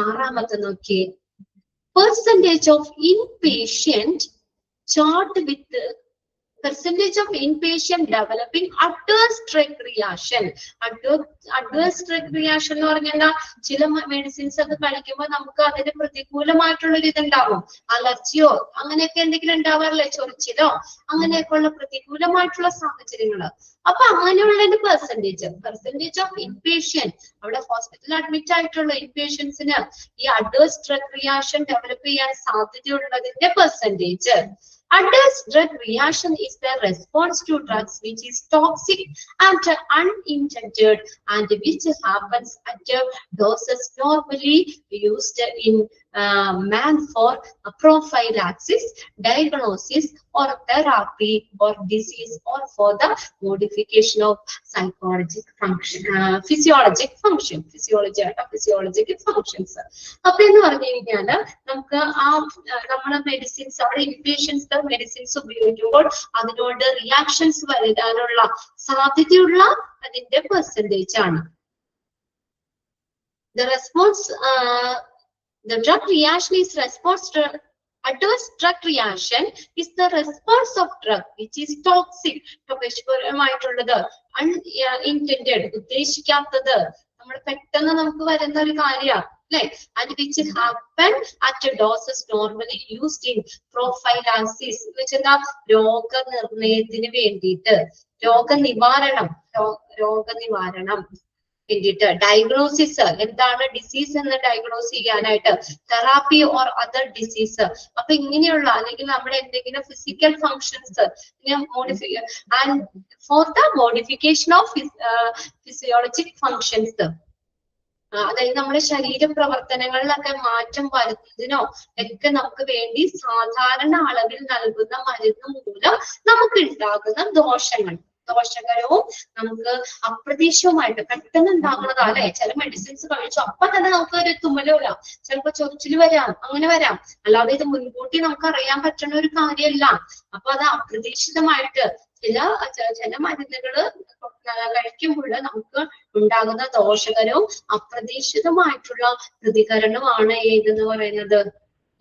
ആറാമത്തെ നോക്കി. Percentage of inpatient chart with percentage of inpatient developing adverse drug reaction. Adverse drug reaction എന്ന് പറഞ്ഞാൽ ചില മെഡിസിൻസ് ഒക്കെ കഴിക്കുമ്പോൾ നമുക്ക് അതിന് പ്രതികൂലമായിട്ടുള്ള ഒരു ഇതുണ്ടാവും. അലർജിയോ അങ്ങനെയൊക്കെ എന്തെങ്കിലും ഉണ്ടാവാറില്ലേ? ചൊറിച്ചിലോ അങ്ങനെയൊക്കെ ഉള്ള പ്രതികൂലമായിട്ടുള്ള സാഹചര്യങ്ങള്. അപ്പൊ അങ്ങനെയുള്ളതിന്റെ പെർസെന്റേജ് ഓഫ് ഇൻപേഷ്യന്റ്, അവിടെ ഹോസ്പിറ്റലിൽ അഡ്മിറ്റ് ആയിട്ടുള്ള ഇൻപേഷ്യൻസിന് ഈ അഡ്വേഴ്സ് ഡ്രഗ് റിയാക്ഷൻ ഡെവലപ്പ് ചെയ്യാൻ സാധ്യതയുള്ളതിന്റെ percentage. Adverse drug reaction is the response to drugs which is toxic and unintended and which happens at doses normally used in man for prophylaxis, diagnosis or therapy or disease or for the modification of physiologic functions. അപ്പൊ എന്ന് പറഞ്ഞു കഴിഞ്ഞാല് നമുക്ക് ആ നമ്മുടെ medicines അവിടെ inpatients medicines ഉപയോഗിക്കുമ്പോൾ അതിനോട് റിയാക്ഷൻസ് വരാനുള്ള സാധ്യതയുള്ള അതിന്റെ പെർസെന്റേജ് ആണ്. The drug reaction is response to adverse drug reaction is the response of drug which is toxic. ടോക്സികമായിട്ടുള്ളത്, unintended ഉദ്ദേശിക്കാത്തത്, നമ്മൾ പെട്ടെന്ന് നമുക്ക് വരുന്ന ഒരു കാര്യമാണ് അല്ലെ? And which happen at doses normally used in prophylaxis. എന്ന് വെച്ചാൽ രോഗനിർണയത്തിന് വേണ്ടിയിട്ട്, രോഗനിവാരണം വേണ്ടിയിട്ട്, ഡയഗ്നോസിസ് എന്താണ് ഡിസീസ് എന്ന് ഡയഗ്നോസ് ചെയ്യാനായിട്ട്, തെറാപ്പി ഓർ അതർ ഡിസീസ്. അപ്പൊ ഇങ്ങനെയുള്ള അല്ലെങ്കിൽ നമ്മുടെ എന്തെങ്കിലും physical functions and for the modification of physiologic functions, അതായത് നമ്മുടെ ശരീര പ്രവർത്തനങ്ങളിലൊക്കെ മാറ്റം വരുന്നതിനോ ഒക്കെ നമുക്ക് വേണ്ടി സാധാരണ അളവിൽ നൽകുന്ന മരുന്ന് മൂലം നമുക്ക് ഉണ്ടാകുന്ന ദോഷകരവും നമുക്ക് അപ്രതീക്ഷിതമായിട്ട് പെട്ടെന്ന് ഉണ്ടാകുന്നതാ അല്ലെ? ചില മെഡിസിൻസ് കഴിച്ചു അപ്പൊ തന്നെ നമുക്ക് ഒരു തുമ്മല് വരാം, ചിലപ്പോ ചൊറിച്ചിൽ വരാം, അങ്ങനെ വരാം. അല്ലാതെ ഇത് മുൻകൂട്ടി നമുക്ക് അറിയാൻ പറ്റുന്ന ഒരു കാര്യമല്ല. അപ്പൊ അത് അപ്രതീക്ഷിതമായിട്ട് ചില മരുന്നുകള് കഴിക്കുമ്പോൾ നമുക്ക് ഉണ്ടാകുന്ന ദോഷകരവും അപ്രതീക്ഷിതമായിട്ടുള്ള പ്രതികരണമാണ് ഏതെന്ന് പറയുന്നത്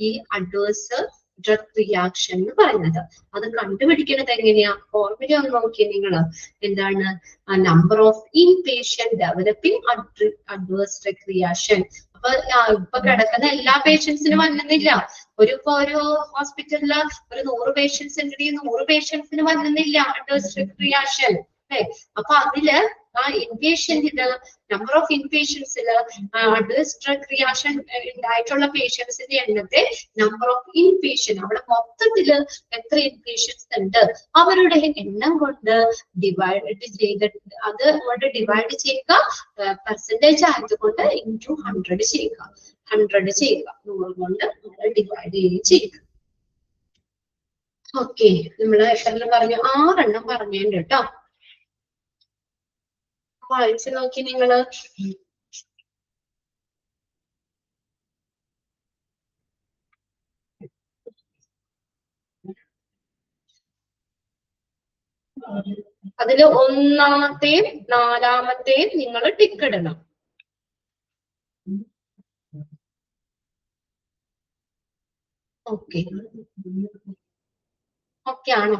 ഈ അഡ്വേഴ്സ് ഡ്രഗ് റിയാക്ഷൻ എന്ന് പറയുന്നത്. അത് കണ്ടുപിടിക്കുന്നത് എങ്ങനെയാ? ഫോർമുല ഒന്ന് നോക്കിയ നിങ്ങള്. എന്താണ്? Number of inpatient developing adverse drug reaction. അപ്പൊ ഇപ്പൊ കിടക്കുന്ന എല്ലാ പേഷ്യൻസിനും വന്നുന്നില്ല. ഒരു ഹോസ്പിറ്റലില് ഒരു 100 പേഷ്യൻസ് ഉണ്ടെങ്കിൽ 100 പേഷ്യൻസിന് വന്നുന്നില്ല അഡ്വേഴ്സ് ഡ്രഗ് റിയാക്ഷൻ അല്ലെ? അപ്പൊ അതില് ആ ഇൻപേഷ്യന്റിന് നമ്പർ ഓഫ് ഇൻപേഷ്യൻസില് അഡ്വേഴ്സ് ഡ്രഗ് റിയാക്ഷൻ ഉണ്ടായിട്ടുള്ള പേഷ്യൻസിന്റെ എണ്ണത്തെ നമ്പർ ഓഫ് ഇൻപേഷ്യൻ, അവിടെ മൊത്തത്തില് എത്ര ഇൻപേഷ്യൻസ് ഉണ്ട് അവരുടെ എണ്ണം കൊണ്ട് ഡിവൈഡ് ചെയ്തിട്ട് അത് കൊണ്ട് ഡിവൈഡ് ചെയ്യുക, പെർസെന്റേജ് ആയതുകൊണ്ട് ഇൻറ്റു 100 ചെയ്യുക, 100 കൊണ്ട് ഡിവൈഡ് ചെയ്യുക. ഓക്കെ, നമ്മള് എത്രണ്ണം പറഞ്ഞു? 6 എണ്ണം പറഞ്ഞിട്ടുണ്ട് കേട്ടോ. വായിച്ചു നോക്കി നിങ്ങള്. അതില് 1-ാമത്തെയും 4-ാമത്തെയും നിങ്ങൾ ടിക്ക് ഇടണം. ഓക്കെ, ഓക്കെ ആണോ?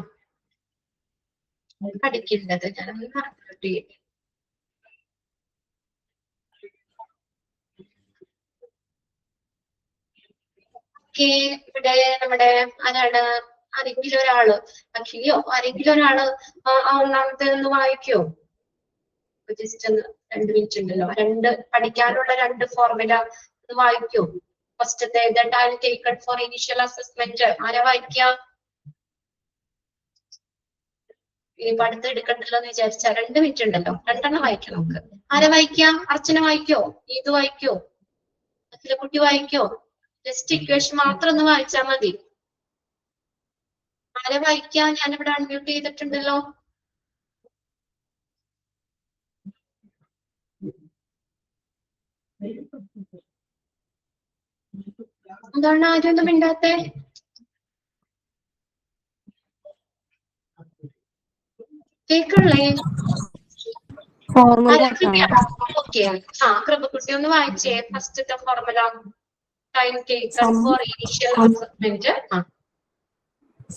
പഠിക്കേണ്ടത് ഞാനൊന്ന് കറക്റ്റ് ചെയ്യട്ടെ. ഓക്കെ, ഇവിടെ നമ്മുടെ ആരാണ്? ആരെങ്കിലും ഒരാള്, അഖിലിയോ ആരെങ്കിലും ഒരാള് ആ 1-ാമത്തെ ഒന്ന് വായിക്കോ? ജസ്റ്റ് ഒന്ന് 2 മിനിറ്റ് ഉണ്ടല്ലോ, പഠിക്കാനുള്ള 2 ഫോർമുല ഒന്ന് വായിക്കോ? ഫസ്റ്റത്തെ the time taken for initial assessment ആരാ വായിക്കാം? ഇനിയിപ്പോ അടുത്ത് എടുക്കണ്ടല്ലോ എന്ന് വിചാരിച്ചാ 2 മിനിറ്റ് ഉണ്ടല്ലോ, 2 എണ്ണം വായിക്കാം നമുക്ക്. ആരാ വായിക്കാം? അർച്ചന വായിക്കോ? ഇത് വായിക്കോ? അഖിലക്കുട്ടി വായിക്കോ? ജസ്റ്റ് ഇക്വേഷൻ മാത്രം ഒന്ന് വായിച്ചാൽ മതി. ആരെ വായിക്കാം? ഞാനിവിടെ അൺമ്യൂട്ട് ചെയ്തിട്ടുണ്ടല്ലോ. എന്താണ് ആരും ഒന്നും മിണ്ടാത്തെ? കേക്കണല്ലേ? ഓക്കെ, കൃപക്കുട്ടി ഒന്ന് വായിച്ചേ ഫസ്റ്റത്തെ formula. Time taken for initial assessment.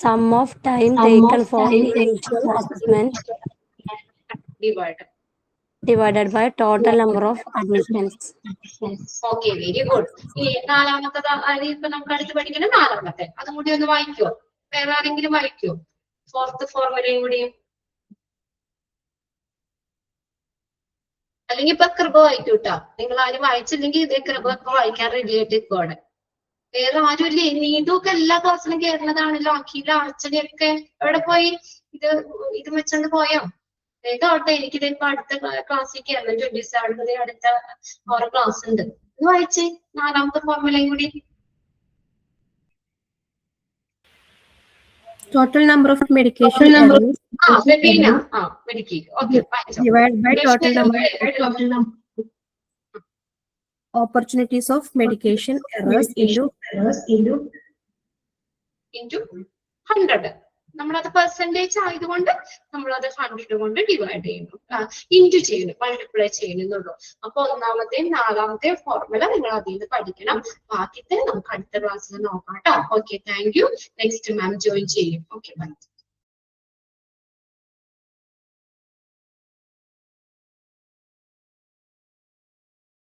Sum of time taken for initial assessment divided by total number of admissions. Okay, very good. ഈ 4-ാമത്തെ ഇപ്പൊ നമുക്ക് അടുത്ത് പഠിക്കുന്ന 4-ാമത്തെ അതും കൂടി ഒന്ന് വായിക്കോ? വേറെ ആരെങ്കിലും വായിക്കോ? 4th ഫോർമുലയും കൂടി. അല്ലെങ്കിൽ ഇപ്പൊ കൃപ വായിക്കൂട്ടാ. നിങ്ങൾ ആരും വായിച്ചില്ലെങ്കിൽ ഇതേ കൃപ ഒക്കെ വായിക്കാൻ റെഡി ആയിട്ട് ഇപ്പോടെ. വേറെ ആരും ഇല്ലേ? നീതുക്കെ എല്ലാ ക്ലാസ്സിലും കയറുന്നതാണല്ലോ. അഖില, അർച്ചനയൊക്കെ എവിടെ പോയി? ഇത് വെച്ചോണ്ട് പോയോ? വേഗമാവട്ടെ, എനിക്കിത് ഇപ്പൊ അടുത്ത ക്ലാസ്സിൽ കയറണം. 27 അടുത്ത ഓരോ ക്ലാസ് ഉണ്ട്. ഇത് വായിച്ചേ 4-ാമത്തെ ഫോർമുലയും കൂടി. Total number of medication errors divided by total number opportunities of medication errors into 100. നമ്മളത് പെർസെന്റേജ് ആയതുകൊണ്ട് നമ്മളത് 100 കൊണ്ട് ഡിവൈഡ് ചെയ്യുന്നു, ഇൻറ്റു ചെയ്യുന്നു, മൾട്ടിപ്ലൈ ചെയ്യുന്നുള്ളൂ. അപ്പൊ 1-ാമത്തെയും 4-ാമത്തെയും ഫോർമുല നിങ്ങൾ അതിൽ നിന്ന് പഠിക്കണം. ബാക്കിത്തെ നമുക്ക് അടുത്ത ക്ലാസ്സിൽ നോക്കാം കേട്ടോ. Okay, thank you. Next ma'am join ചെയ്യും. Okay, by.